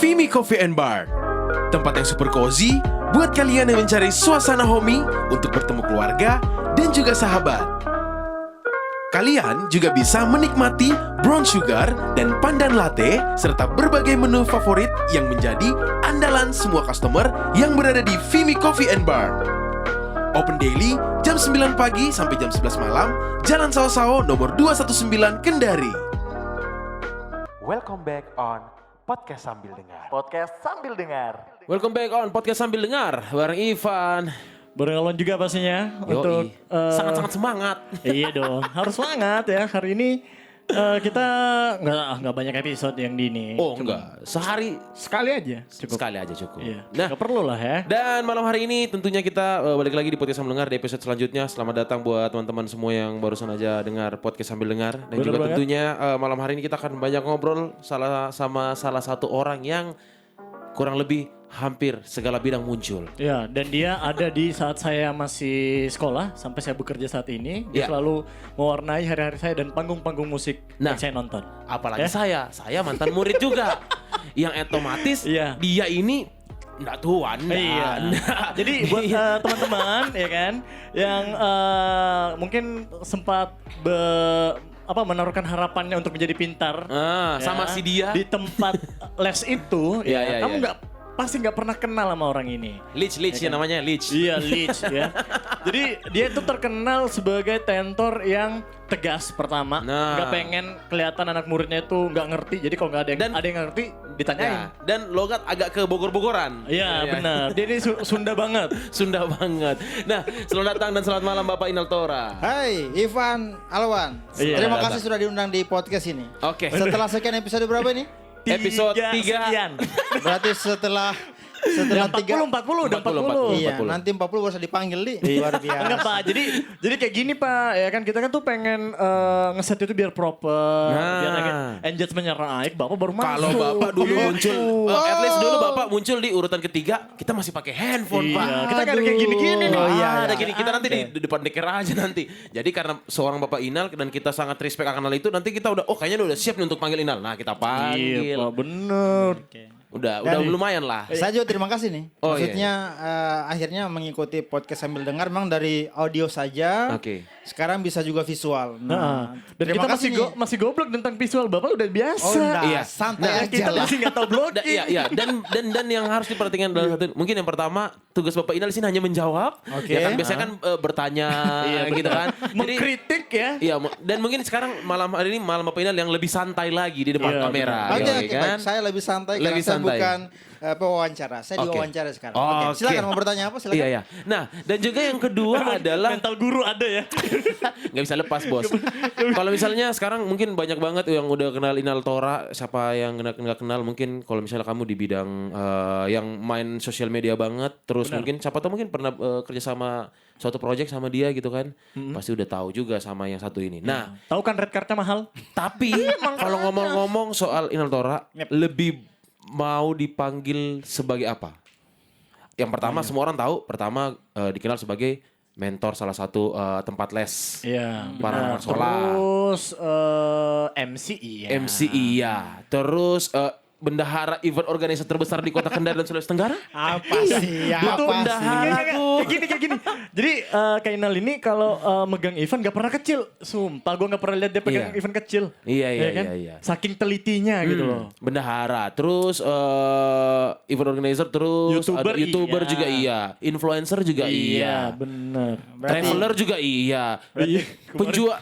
Vimy Coffee and Bar. Tempat yang super cozy buat kalian yang mencari suasana homey untuk bertemu keluarga dan juga sahabat. Kalian juga bisa menikmati brown sugar dan pandan latte serta berbagai menu favorit yang menjadi andalan semua customer yang berada di Vimy Coffee and Bar. Open daily jam 9 pagi sampai jam 11 malam, Jalan Sao-Sao nomor 219 Kendari. Welcome back on Podcast Sambil Dengar. Podcast sambil dengar. Welcome back on Podcast Sambil Dengar bareng Ivan. Bareng Elon juga pastinya. Untuk sangat-sangat semangat. Iya dong, harus semangat ya. Hari ini kita nggak banyak episode yang di ini. Oh enggak, sehari Sekali aja. Cukup. sekali aja cukup. Iya. Nah, Nggak perlu lah ya. dan malam hari ini tentunya kita balik lagi di Podcast Sambil Dengar di episode selanjutnya. Selamat datang buat teman-teman semua yang barusan aja dengar Podcast Sambil Dengar. Dan Bener juga banget. tentunya malam hari ini kita akan banyak ngobrol sama salah satu orang yang kurang lebih hampir segala bidang muncul. Ya, dan dia ada di saat saya masih sekolah sampai saya bekerja saat ini. Dia Ya. selalu mewarnai hari-hari saya dan panggung-panggung musik Nah. yang saya nonton. Apalagi Ya. saya mantan murid juga. Yang otomatis Iya. dia ini enggak tuan. Iya. Jadi buat teman-teman ya kan yang mungkin sempat menaruhkan harapannya untuk menjadi pintar Sama si dia. di tempat les itu Iya, ya, iya, kamu iya. pasti nggak pernah kenal sama orang ini. Leach ya namanya Leach. Iya, Leach ya. Jadi dia itu terkenal sebagai tentor yang tegas pertama, Nah. nggak pengen kelihatan anak muridnya itu nggak ngerti. Jadi kalau nggak ada yang Dan- ada yang ngerti ditanyain. Ya, dan logat agak ke Bogor-Bogoran. Iya, Ya. benar. Dia ini Sunda banget. Sunda banget. Nah, selamat datang dan selamat malam Bapak Inaltora. Hai, Ivan Alwan. Iya. Terima kasih sudah diundang di podcast ini. Oke. Setelah sekian episode berapa ini? Episode 3. sekian. Berarti setelah Udah 3. 40, udah 40. Iya, 40. nanti 40 baru bisa dipanggil di. Iya. Luar biasa. Enggak Pak, jadi kayak gini Pak, ya kan kita kan tuh pengen ngeset itu biar proper, Nah. biar engagementnya naik, Bapak baru masuk. Kalau Bapak dulu Gitu. muncul, at least dulu Bapak muncul di urutan ketiga, kita masih pakai handphone, Pak. Iya, kita kan kayak gini-gini nih. Oh, iya, Ada iya. gini, kita nanti di depan deker aja nanti. Jadi karena seorang Bapak Inal dan kita sangat respect akan hal itu, nanti kita udah, kayaknya udah siap nih untuk panggil Inal. Nah, kita Iya panggil. Pak, bener. Udah Dari- lumayan lah. Saya juga terima kasih nih. Oh, Maksudnya akhirnya mengikuti podcast sambil dengar memang dari audio saja. Oke. Sekarang bisa juga visual. Nah, dan terima kita kasih masih nih. masih goblok tentang visual, Bapak udah biasa. Oh, enggak, Iya. santai Nah, aja Kita lah. masih nggak tahu blogging. Iya, dan yang harus diperhatikan adalah satu, mungkin yang pertama tugas Bapak Inal di sini hanya menjawab. Oke. Ya kan biasanya kan bertanya gitu kan. Jadi Mengkritik ya. iya, dan mungkin sekarang malam hari ini malam Bapak Inal yang lebih santai lagi di depan Iya, kamera. Oke, Iya, oke, kan? baik. Saya lebih santai Lebih karena saya santai. bukan pewawancara. Saya Oke. diwawancara sekarang. Oh, Oke, oke. silakan mau bertanya apa? Silakan. Iya, iya. Nah, dan juga yang kedua adalah Mental guru ada ya. nggak bisa lepas, Bos. Kalau misalnya sekarang mungkin banyak banget yang udah kenal Inal Tora, siapa yang nggak kenal mungkin kalau misalnya kamu di bidang yang main sosial media banget, terus mungkin siapa tahu mungkin pernah kerja sama suatu project sama dia gitu kan. Pasti udah tahu juga sama yang satu ini. Nah, Tahu kan red cardnya mahal? tapi kalau ngomong-ngomong soal Inal Tora, lebih mau dipanggil sebagai apa? Yang pertama semua orang tahu, pertama dikenal sebagai mentor salah satu tempat les. Iya. Para benar. anak sekolah. Terus MC iya. MC iya. Terus bendahara event organizer terbesar di kota Kendari dan Sulawesi Tenggara. Apa sih? Itu Apa bendahara sih? kayak gini. Jadi Kak Inal ini kalau megang event gak pernah kecil. Sumpah gue gak pernah lihat dia pegang Iya. event kecil. Iya, iya, Ya kan? iya, iya. Saking telitinya gitu loh. Bendahara, terus event organizer, terus YouTuber ada YouTuber iya. juga iya, influencer juga iya, bener. traveler juga iya, penjual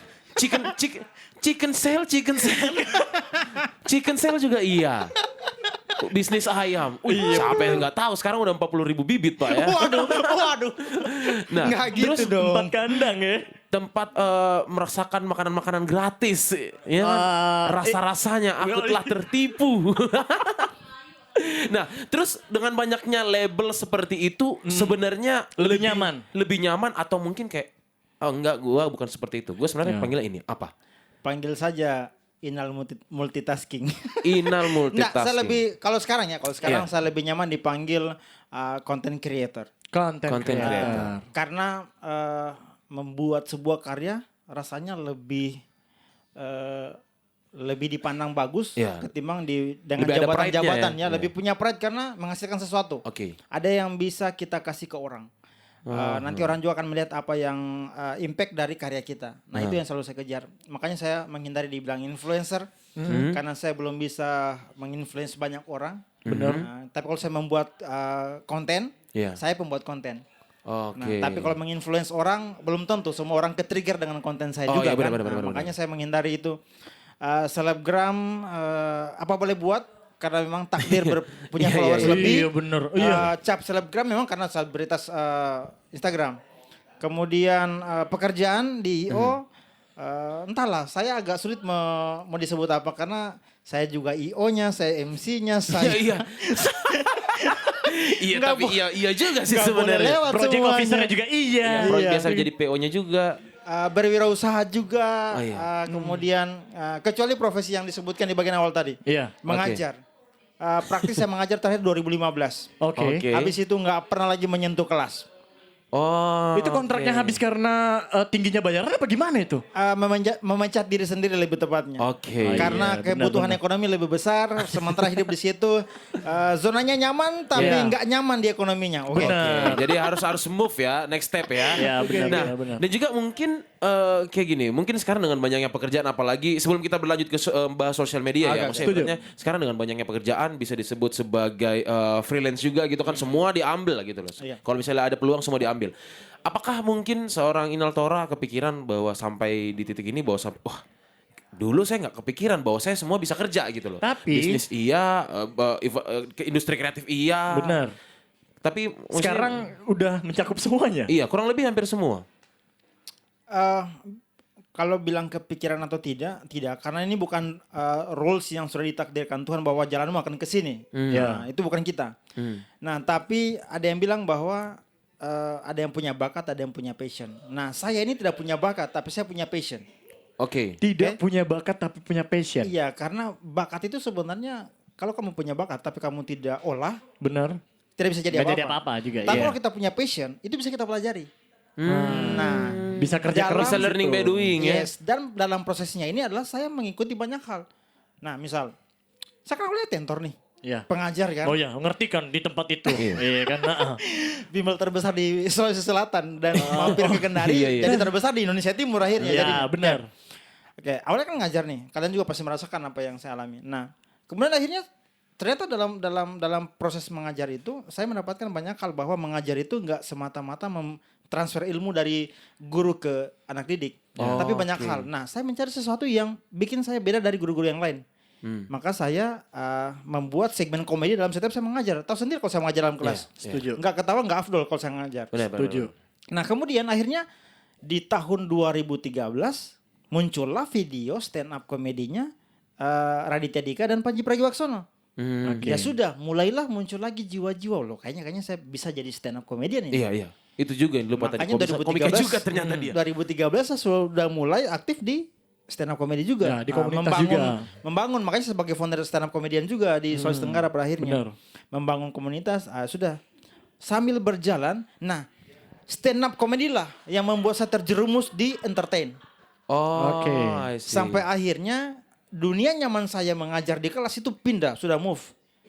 chicken sale juga iya. Bisnis ayam. Siapa yang nggak tahu sekarang udah 40.000 bibit, Pak ya. Waduh. Nah, Nggak gitu terus dong. Empat kandang ya. tempat merasakan makanan-makanan gratis ya kan? Rasa-rasanya aku telah tertipu. Nah, terus dengan banyaknya label seperti itu sebenarnya Lebih nyaman. Lebih nyaman atau mungkin kayak enggak, gua bukan seperti itu. Gua sebenarnya panggilnya ini apa? Panggil saja Inal multitasking. Inal Enggak, multitasking. saya lebih kalau sekarang Iya. saya lebih nyaman dipanggil content creator. Content Content creator. creator. Karena membuat sebuah karya rasanya lebih lebih dipandang bagus Iya. ketimbang dengan Lebih ada jabatan-jabatan pride-nya ya? ya, lebih punya pride karena menghasilkan sesuatu. Oke. Ada yang bisa kita kasih ke orang. Nanti orang juga akan melihat apa yang impact dari karya kita. Nah itu yang selalu saya kejar. Makanya saya menghindari dibilang influencer karena saya belum bisa menginfluence banyak orang. Benar. Tapi kalau saya membuat konten, Iya. saya pembuat konten. Oke. Nah, tapi kalau menginfluence orang belum tentu semua orang ke-trigger dengan konten saya Oh, juga iya, benar, kan. benar, benar, Makanya saya menghindari itu. Selebgram apa boleh buat karena memang takdir punya Iya, followers iya, iya. lebih. Iya bener. Iya. Cap selebgram memang karena selebritas Instagram. Kemudian pekerjaan di IO entahlah saya agak sulit mau disebut apa karena saya juga IO-nya, saya MC-nya, saya Iya. Iya Nggak tapi iya juga sih nggak boleh sebenarnya. lewat Project semuanya. officer juga iya. Project Iya. biasa jadi PO-nya juga. Berwirausaha juga, Oh, iya. kemudian kecuali profesi yang disebutkan di bagian awal tadi, Iya. mengajar. Praktis saya mengajar terakhir 2015. Oke. Oke. Habis itu nggak pernah lagi menyentuh kelas. Oh. Itu kontraknya oke. habis karena tingginya bayaran apa gimana itu? Memecat diri sendiri lebih tepatnya. Oke. Karena iya, kebutuhan benar-benar. ekonomi lebih besar, sementara hidup di situ zonanya nyaman tapi Iya. nggak nyaman di ekonominya. Oke. Oke, jadi harus move ya, next step ya. Iya, benar, Nah, benar. dan juga mungkin kayak gini, mungkin sekarang dengan banyaknya pekerjaan, apalagi sebelum kita berlanjut ke bahas sosial media ya, maksudnya setuju. ibaratnya sekarang dengan banyaknya pekerjaan bisa disebut sebagai freelance juga gitu kan, semua diambil lah gitu loh. Iya. Kalau misalnya ada peluang semua diambil. Apakah mungkin seorang Inal Tora kepikiran bahwa sampai di titik ini bahwa wah dulu saya nggak kepikiran bahwa saya semua bisa kerja gitu loh. Tapi- bisnis iya, ke industri kreatif iya. Benar. Tapi maksudnya- Sekarang udah mencakup semuanya. iya, kurang lebih hampir semua. Kalau bilang kepikiran atau tidak, karena ini bukan rules yang sudah ditakdirkan Tuhan bahwa jalanmu akan ke sini. Ya. Nah, itu bukan kita. Nah, tapi ada yang bilang bahwa ada yang punya bakat, ada yang punya passion. Nah, saya ini tidak punya bakat, tapi saya punya passion. Oke. Tidak punya bakat tapi punya passion. Iya, karena bakat itu sebenarnya kalau kamu punya bakat tapi kamu tidak olah, Benar. tidak bisa jadi Nggak apa-apa. jadi apa-apa juga, Tapi iya. kalau kita punya passion, itu bisa kita pelajari. Nah, Bisa kerja dalam- keras. Bisa learning by doing ya. yes, dan dalam prosesnya ini adalah saya mengikuti banyak hal. Nah, misal, saya kan awalnya tentor nih, Iya. pengajar kan, Oh ya, ngerti kan di tempat itu. Iya kan. Nah, bimbel terbesar di Sulawesi Selatan dan mampir ke Kendari, Iya, iya. jadi terbesar di Indonesia Timur akhirnya. Iya, Jadi, benar. Oke, awalnya kan ngajar nih, kalian juga pasti merasakan apa yang saya alami. Nah, kemudian akhirnya ternyata dalam proses mengajar itu, saya mendapatkan banyak hal bahwa mengajar itu nggak semata-mata transfer ilmu dari guru ke anak didik, tapi banyak hal. Nah, saya mencari sesuatu yang bikin saya beda dari guru-guru yang lain. Maka saya membuat segmen komedi dalam setiap saya mengajar. Tahu sendiri kalau saya mengajar dalam kelas, Setuju. nggak ketawa nggak afdol kalau saya mengajar. Benar, benar, Setuju. Nah, kemudian akhirnya di tahun 2013 muncullah video stand up komedinya Raditya Dika dan Panji Pragiwaksono. Oke. Ya sudah, mulailah muncul lagi jiwa-jiwa loh. Kayaknya saya bisa jadi stand up comedian ini. Iya, iya. Itu juga yang lupa tadi. Makanya Komika juga ternyata dia. 2013 saya sudah mulai aktif di stand up comedy juga. Ya, di komunitas juga. Membangun, makanya sebagai founder stand up comedian juga di Sulawesi Tenggara pada akhirnya. Benar. Membangun komunitas, sudah. Sambil berjalan, nah stand up comedy lah yang membuat saya terjerumus di entertain. Oh, Oke. I see. Sampai akhirnya dunia nyaman saya mengajar di kelas itu pindah, sudah move.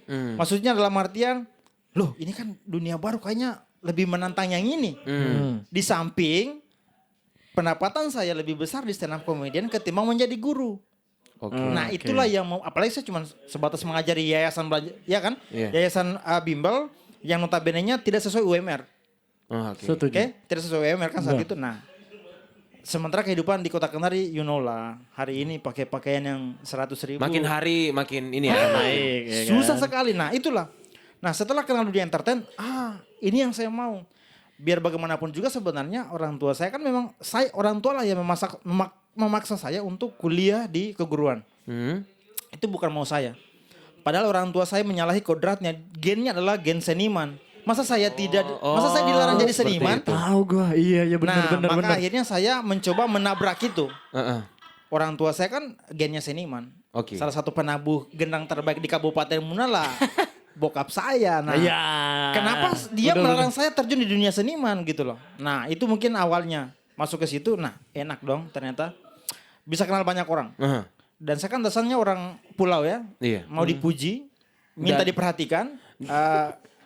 Maksudnya dalam artian, loh ini kan dunia baru kayaknya lebih menantang yang ini. Di samping pendapatan saya lebih besar di stand up comedian ketimbang menjadi guru. Oke. Nah Oke. itulah yang apalagi saya cuma sebatas mengajari yayasan belajar, ya kan? Iya. Yayasan bimbel yang notabene-nya tidak sesuai UMR. Oh, oke. Oke, Setuju. tidak sesuai UMR kan saat itu. Nah, sementara kehidupan di Kota Kendari, you know lah, hari ini pakai pakaian yang 100.000. Makin hari makin ini ya. Naik. ya kan? Susah sekali. Nah, itulah. Nah, setelah kenal dunia entertain, ini yang saya mau. Biar bagaimanapun juga sebenarnya orang tua saya kan memang orang tua lah yang memaksa saya untuk kuliah di keguruan. Itu bukan mau saya. Padahal orang tua saya menyalahi kodratnya. Gennya adalah gen seniman. Masa saya dilarang jadi seperti seniman? itu. Tahu gua. Iya, iya benar Nah, benar maka benar. akhirnya saya mencoba menabrak itu. Heeh. Orang tua saya kan gennya seniman. Oke. Salah satu penabuh gendang terbaik di Kabupaten Munala, bokap saya. Nah, Iya. kenapa dia Benar, melarang saya terjun di dunia seniman gitu loh. Nah, itu mungkin awalnya masuk ke situ. Nah, enak dong ternyata. Bisa kenal banyak orang. Heeh. Dan saya kan dasarnya orang pulau ya. Iya. Mau dipuji, minta Dan- diperhatikan.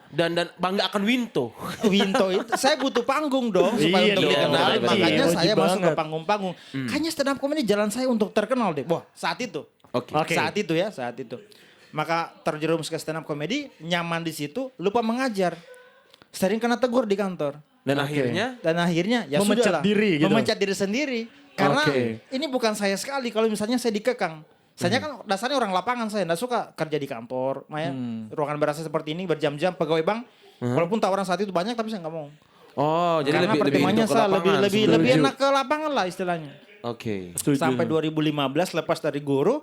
Dan bangga akan Winto. Winto itu saya butuh panggung dong supaya Iya untuk dong, dikenal. wajib, Makanya wajib saya masuk ke banget. panggung-panggung. Kayaknya stand up comedy jalan saya untuk terkenal deh. Wah, saat itu. Oke. Oke. Saat itu ya, saat itu. Maka terjerumus ke stand up comedy, nyaman di situ, lupa mengajar. Sering kena tegur di kantor. Dan Oke. akhirnya Dan akhirnya ya Memecat sudahlah. diri gitu. Memecat diri sendiri. Karena Oke. ini bukan saya sekali kalau misalnya saya dikekang. Saya kan dasarnya orang lapangan, saya enggak suka kerja di kantor. Maya, ruangan berasa seperti ini berjam-jam pegawai bank. Walaupun tawaran saat itu banyak tapi saya nggak mau. oh, jadi Karena lebih pertimbangannya itu ke saya lapangan lebih sebenarnya. enak ke lapangan lah istilahnya. Oke. Setuju. Sampai 2015 lepas dari guru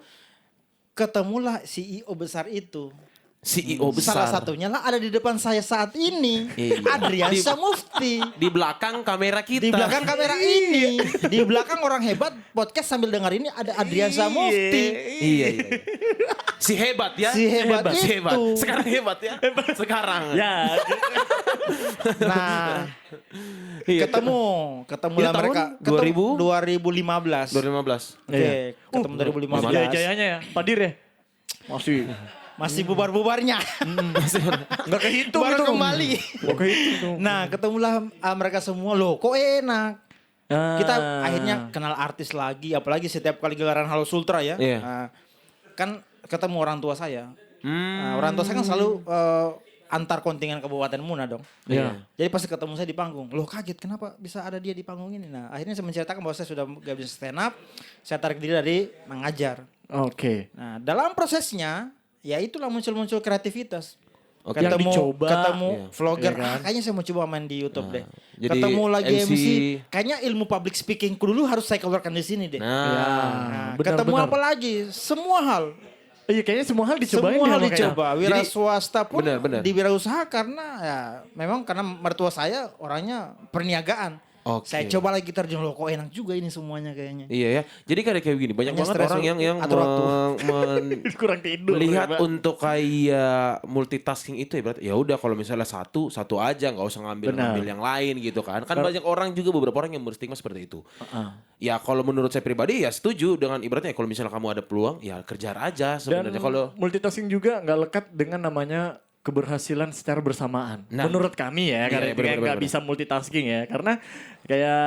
ketemulah CEO besar itu. CEO besar. Salah satunya lah ada di depan saya saat ini. Iya. Adriansa Mufti. Di belakang kamera kita. Di belakang kamera ini. Di belakang orang hebat podcast sambil dengar ini ada Adriansa Mufti. Iya. Si hebat ya. Si hebat Si hebat. itu. Sekarang hebat ya. Sekarang. Ya, Nah, Iya. ketemulah Ini tahun mereka. 2015. 2015. Oke, Iya. ketemu 2015. jaya-jayanya ya. Padir ya. Masih. Masih bubar-bubarnya. Nggak kehitung Baru itu. kembali. Nggak kehitung. Nah, ketemulah mereka semua. Loh, kok enak. Kita Ah. akhirnya kenal artis lagi, apalagi setiap kali gelaran Halo Sultra ya. Iya. Kan ketemu orang tua saya. Hmm. Orang tua saya kan selalu antar kontingen Kabupaten Muna dong. Iya. Jadi pasti ketemu saya di panggung. Loh kaget kenapa bisa ada dia di panggung ini. Nah akhirnya saya menceritakan bahwa saya sudah gak bisa stand up. Saya tarik diri dari mengajar. Oke. Nah dalam prosesnya ya itulah muncul-muncul kreativitas. Oke. Yang dicoba, ketemu iya. vlogger, Iya kan? kayaknya saya mau coba main di YouTube deh. jadi Ketemu lagi MC. MC. Kayaknya ilmu public speaking dulu harus saya keluarkan di sini deh. Nah. Nah, benar, ketemu benar. apa lagi? Semua hal. Iya kayaknya semua hal dicobain Semua ya hal makanya. dicoba. Wira Jadi, swasta pun benar. di wirausaha karena ya memang karena mertua saya orangnya perniagaan. Oke. Saya coba lagi terjun loh kok enak juga ini semuanya kayaknya. Iya ya. Jadi kayak begini, banyak Hanya banget stres orang yang atur waktu. Kurang tidur. melihat Pak. untuk kayak multitasking itu ya berarti ya udah kalau misalnya satu aja nggak usah ngambil Benar. yang lain gitu kan. Kan banyak orang juga beberapa orang yang berstigma seperti itu. Ya kalau menurut saya pribadi ya setuju dengan ibaratnya kalau misalnya kamu ada peluang ya kejar aja Dan sebenarnya kalau multitasking juga nggak lekat dengan namanya keberhasilan secara bersamaan. Nah. Menurut kami Iya, ya, karena benar, nggak benar. bisa multitasking ya. Karena kayak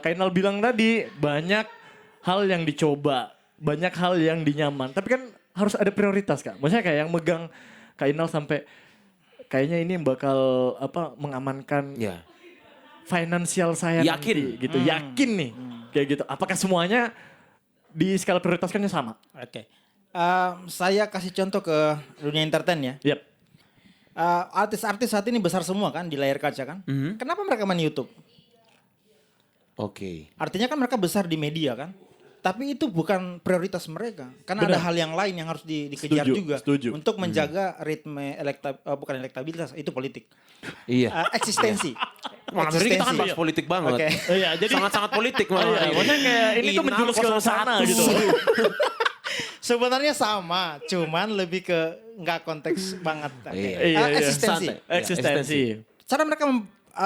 Kainal bilang tadi, banyak hal yang dicoba, banyak hal yang dinyaman. Tapi kan harus ada prioritas Kak. Maksudnya kayak yang megang Kainal sampai kayaknya ini yang bakal mengamankan ya finansial saya Yakin. nanti, gitu. Yakin nih. Kayak gitu. Apakah semuanya di skala prioritaskannya sama? Oke. Saya kasih contoh ke dunia entertain ya. Yap. Artis-artis saat ini besar semua kan di layar kaca kan. Kenapa mereka main YouTube? oke. Artinya kan mereka besar di media kan. Tapi itu bukan prioritas mereka. Karena ada Benar. hal yang lain yang harus dikejar Setuju, juga. setuju. Untuk menjaga ritme bukan elektabilitas, itu politik. Iya. Eksistensi. Malam hari ini kita kan bahas Eksistensi. politik banget. Oke. Iya, jadi Sangat-sangat politik Oh malam iya, hari ini. maksudnya kayak ini tuh menjurus ke sana gitu. Sebenarnya sama, cuman lebih ke nggak konteks banget. Oke. Iya. Eksistensi. Santai. Eksistensi. Cara mereka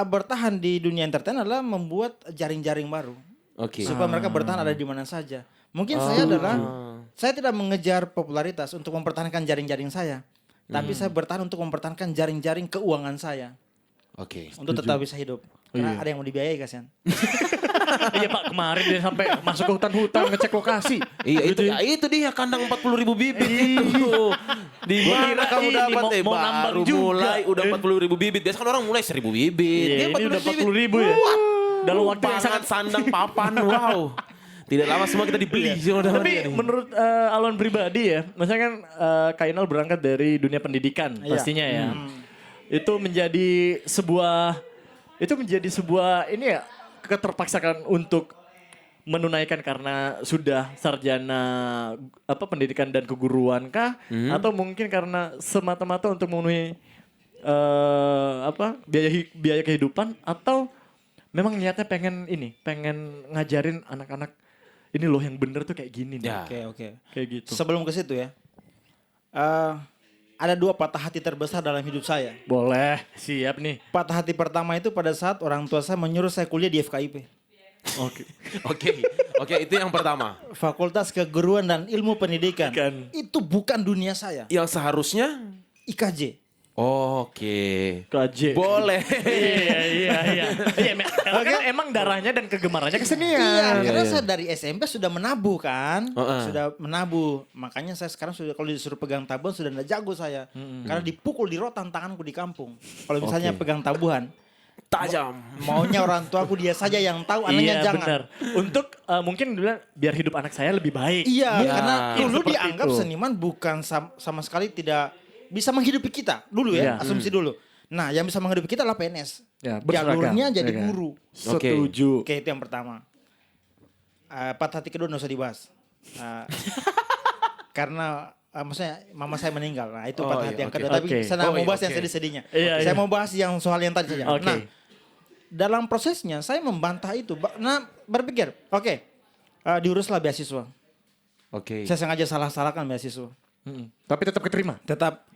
bertahan di dunia entertain adalah membuat jaring-jaring baru. Oke. Supaya mereka bertahan ada di mana saja. Mungkin saya tidak mengejar popularitas untuk mempertahankan jaring-jaring saya. Tapi saya bertahan untuk mempertahankan jaring-jaring keuangan saya. Oke. Untuk tetap bisa hidup. Karena Iya. ada yang mau dibiayai kasihan. Iya Pak, kemarin dia sampai masuk ke hutan-hutan ngecek lokasi. Iya itu, Gitu ya. itu dia kandang 40.000 bibit itu. Di mana Kira kamu ini dapat mau nambang baru juga. mulai udah 40.000 bibit. Biasa kan orang mulai 1.000 bibit. Iya, Dia ini udah 40.000 40.000 ya. Dalam waktu yang Pangan, sangat sandang, papan, wow. Tidak lama semua kita dibeli. Tapi menurut Alwan pribadi ya, maksudnya kan Kainal berangkat dari dunia pendidikan Iya. pastinya ya. Itu menjadi sebuah ini ya keterpaksakan untuk menunaikan karena sudah sarjana pendidikan dan keguruan kah atau mungkin karena semata-mata untuk memenuhi biaya kehidupan atau memang niatnya pengen ngajarin anak-anak ini loh yang bener tuh kayak gini nih. Ya. Oke. Kayak gitu. Sebelum ke situ ya. Ada 2 patah hati terbesar dalam hidup saya. Boleh, siap nih. Patah hati pertama itu pada saat orang tua saya menyuruh saya kuliah di FKIP. Oke. Oke, itu yang pertama. Fakultas Keguruan dan Ilmu Pendidikan. Kan. Itu bukan dunia saya. Yang seharusnya IKJ. oke. KJ. Boleh. Iya. Karena kan emang darahnya dan kegemarannya kesenian. Iya, karena iya. saya dari SMP sudah menabuh kan. Heeh. Sudah menabuh. Makanya saya sekarang sudah kalau disuruh pegang tabungan sudah tidak jago saya. Karena dipukul di rotan tanganku di kampung. Kalau misalnya Oke. pegang tabuhan. Tajam. Maunya orang tuaku dia saja yang tahu, anaknya Iya jangan. benar. Untuk mungkin biar hidup anak saya lebih baik. Iya, Ya. karena dulu Seperti dianggap itu. seniman bukan sama sekali tidak bisa menghidupi kita. Dulu ya, Iya. asumsi dulu. Nah, yang bisa menghidupi kita adalah PNS. Ya, berseragam. Jalurnya jadi Ya kan? guru. Oke. Setuju. Oke, itu yang pertama. Patah hati kedua nggak usah dibahas. Karena maksudnya mama saya meninggal. Nah, itu Oh, patah iya, hati yang oke. kedua. Tapi Oke. saya nggak mau bahas yang oke. sedih-sedihnya. Iya, Saya iya. mau bahas yang soal yang tadi saja. Oke. Nah, dalam prosesnya saya membantah itu. Nah, berpikir, oke, diuruslah beasiswa. Oke. Saya sengaja salah-salahkan beasiswa. Tapi tetap keterima. Tetap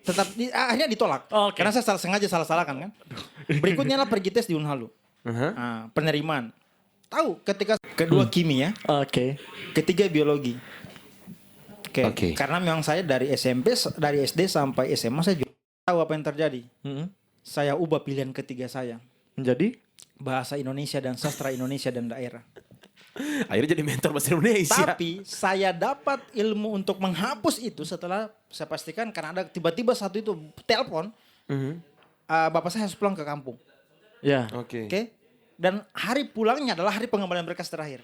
akhirnya ditolak. Oke. Karena saya sengaja salah-salahkan kan. Berikutnya lah pergi tes di Unhalu. Aha. Penerimaan. Tahu ketika kedua kimia, Oke. ketiga biologi. Oke. Oke. Karena memang saya dari SMP, dari SD sampai SMA saya juga tahu apa yang terjadi. Saya ubah pilihan ketiga saya. Menjadi? Bahasa Indonesia dan sastra Indonesia dan daerah. Akhirnya jadi mentor bahasa Indonesia. Tapi saya dapat ilmu untuk menghapus itu setelah saya pastikan karena ada tiba-tiba satu itu telepon. Bapak saya harus pulang ke kampung. Ya. Oke. Oke. Dan hari pulangnya adalah hari pengembalian berkas terakhir.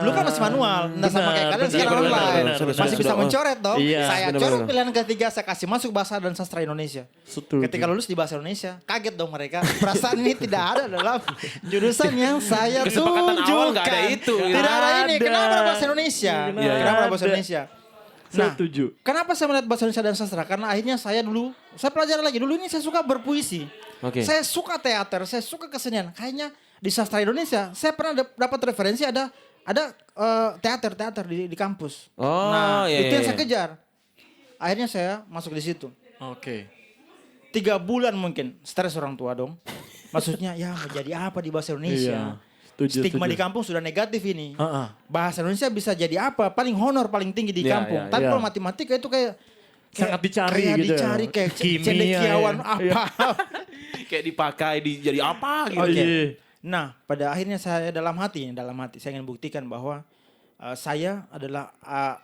Dulu kan masih manual, nggak sama kayak kalian sekarang benar, online. benar, Masih sudah, bisa sudah. mencoret dong. Iya, Saya benar, coret benar. pilihan ketiga, saya kasih masuk bahasa dan sastra Indonesia. Setuju. Ketika lulus di bahasa Indonesia, kaget dong mereka. Perasaan ini tidak ada dalam jurusan yang saya Kesepakatan awal tunjukkan. nggak ada itu, gitu. Tidak ada ini. Ada. Kenapa ada bahasa Indonesia? Iya, Kenapa ada ada. bahasa Indonesia? Nah, Setuju. kenapa saya melihat bahasa Indonesia dan sastra? Karena akhirnya saya pelajari lagi. Dulu ini saya suka berpuisi. Oke. Saya suka teater, saya suka kesenian. Kayaknya di sastra Indonesia, saya pernah dapat referensi ada teater di kampus. Oh, nah, iya, itu yang iya. saya kejar. Akhirnya saya masuk di situ. Oke. 3 bulan mungkin, stres orang tua dong. Maksudnya ya mau jadi apa di bahasa Indonesia? Iya. Setuju, Stigma setuju. di kampung sudah negatif ini. Heeh. Bahasa Indonesia bisa jadi apa? Paling honor paling tinggi di Iya, kampung. iya, Tapi iya. kalau matematika itu kayak Sangat dicari kayak gitu ya. dicari kayak Kimia, cendekiawan iya. apa. Kayak dipakai jadi apa gitu. Oh, iya. Nah, pada akhirnya saya dalam hati saya ingin buktikan bahwa saya adalah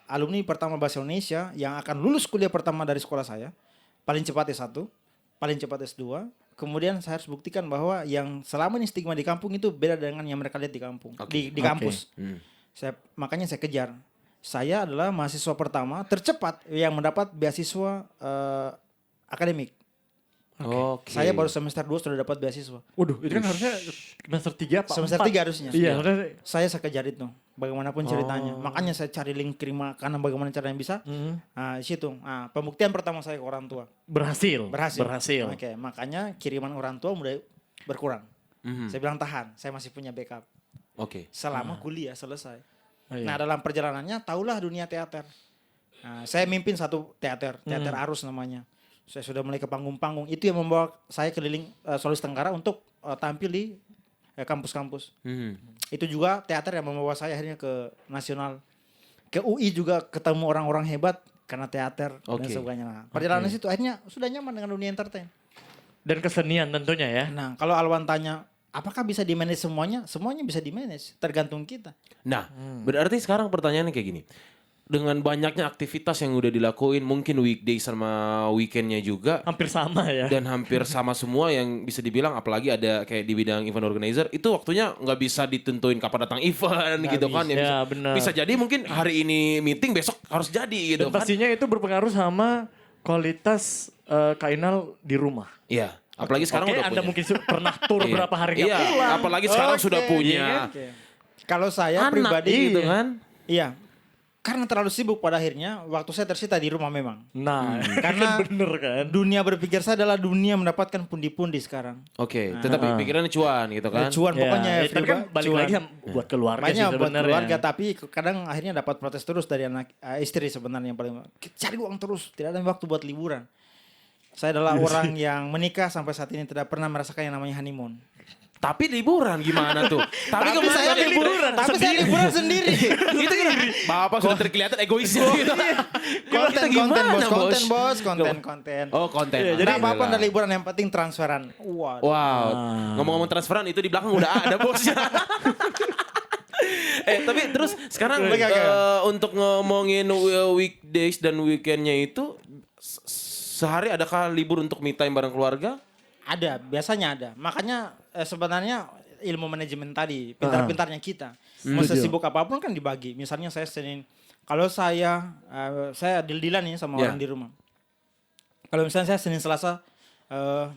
alumni pertama bahasa Indonesia yang akan lulus kuliah pertama dari sekolah saya. Paling cepat S1, paling cepat S2. Kemudian saya harus buktikan bahwa yang selama ini stigma di kampung itu beda dengan yang mereka lihat di kampung, Oke. di kampus. Hmm. Makanya saya kejar. Saya adalah mahasiswa pertama tercepat yang mendapat beasiswa akademik. Oke. Saya baru semester 2 sudah dapat beasiswa. Waduh, itu kan harusnya semester 3 apa? Semester 4? 3 harusnya. Iya, harusnya. Saya kejar itu bagaimanapun ceritanya. Oh. Makanya saya cari link terima karena bagaimana caranya bisa. Nah, di situ. Nah, pembuktian pertama saya ke orang tua. Berhasil. Berhasil. Oke, makanya kiriman orang tua mulai berkurang. Mhm. Saya bilang tahan, saya masih punya backup. Oke. Selama kuliah selesai. Oh, iya. Nah, dalam perjalanannya tahulah dunia teater. Nah, saya mimpin satu teater Arus namanya. Saya sudah mulai ke panggung-panggung. Itu yang membawa saya keliling Sulawesi Tenggara untuk tampil di kampus-kampus. Mhm. Itu juga teater yang membawa saya akhirnya ke nasional. Ke UI juga ketemu orang-orang hebat karena teater dan Oke. sebagainya. Nah, perjalanan situ akhirnya sudah nyaman dengan dunia entertain. Dan kesenian tentunya ya. Nah, kalau Alwan tanya, apakah bisa di-manage semuanya? Semuanya bisa di-manage, tergantung kita. Nah, berarti sekarang pertanyaannya kayak gini. Dengan banyaknya aktivitas yang udah dilakuin, mungkin weekday sama weekendnya juga, Hampir sama ya. dan hampir sama semua yang bisa dibilang, apalagi ada kayak di bidang event organizer, itu waktunya nggak bisa ditentuin kapan datang event Nggak gitu kan. bisa. Ya, Ya, benar. bisa jadi mungkin hari ini meeting, besok harus jadi gitu Dan kan. pastinya itu berpengaruh sama kualitas Kainal di rumah. Iya, apalagi sekarang Oke, udah Anda punya. mungkin pernah tur Iya. berapa hari nggak Iya, pulang. apalagi sekarang Oke. sudah punya Kalau saya anak pribadi gitu iya. kan. iya. Karena terlalu sibuk pada akhirnya waktu saya tersita di rumah memang. Nah, Karena kan bener kan. dunia berpikir saya adalah dunia mendapatkan pundi-pundi sekarang. Oke, tetapi pikirannya cuan gitu kan. Cuan pokoknya Ya, tapi kan balik cuan. lagi buat keluarga sih Banyak buat sebenarnya. keluarga tapi kadang akhirnya dapat protes terus dari anak istri sebenarnya yang paling cari uang terus, tidak ada waktu buat liburan. Saya adalah orang yang menikah sampai saat ini tidak pernah merasakan yang namanya honeymoon. Tapi liburan gimana tuh? Tapi Tapi saya liburan, tapi saya liburan sendiri. Itu kan Bapak sudah terkelihatan egoisnya gitu. Konten, Gimana, konten. Oh, konten. Jadi Alhamdulillah. apa-apa ada liburan yang penting transferan. Waduh. Wow. Ngomong-ngomong transferan itu di belakang udah ada bosnya. Tapi terus sekarang untuk ngomongin weekdays dan weekendnya itu sehari adakah libur untuk me time bareng keluarga? Ada, biasanya ada. Makanya sebenarnya ilmu manajemen tadi, pintar-pintarnya kita. Mau sesibuk apapun kan dibagi. Misalnya saya Senin, kalau saya deal-dealan nih sama orang di rumah. Kalau misalnya saya Senin Selasa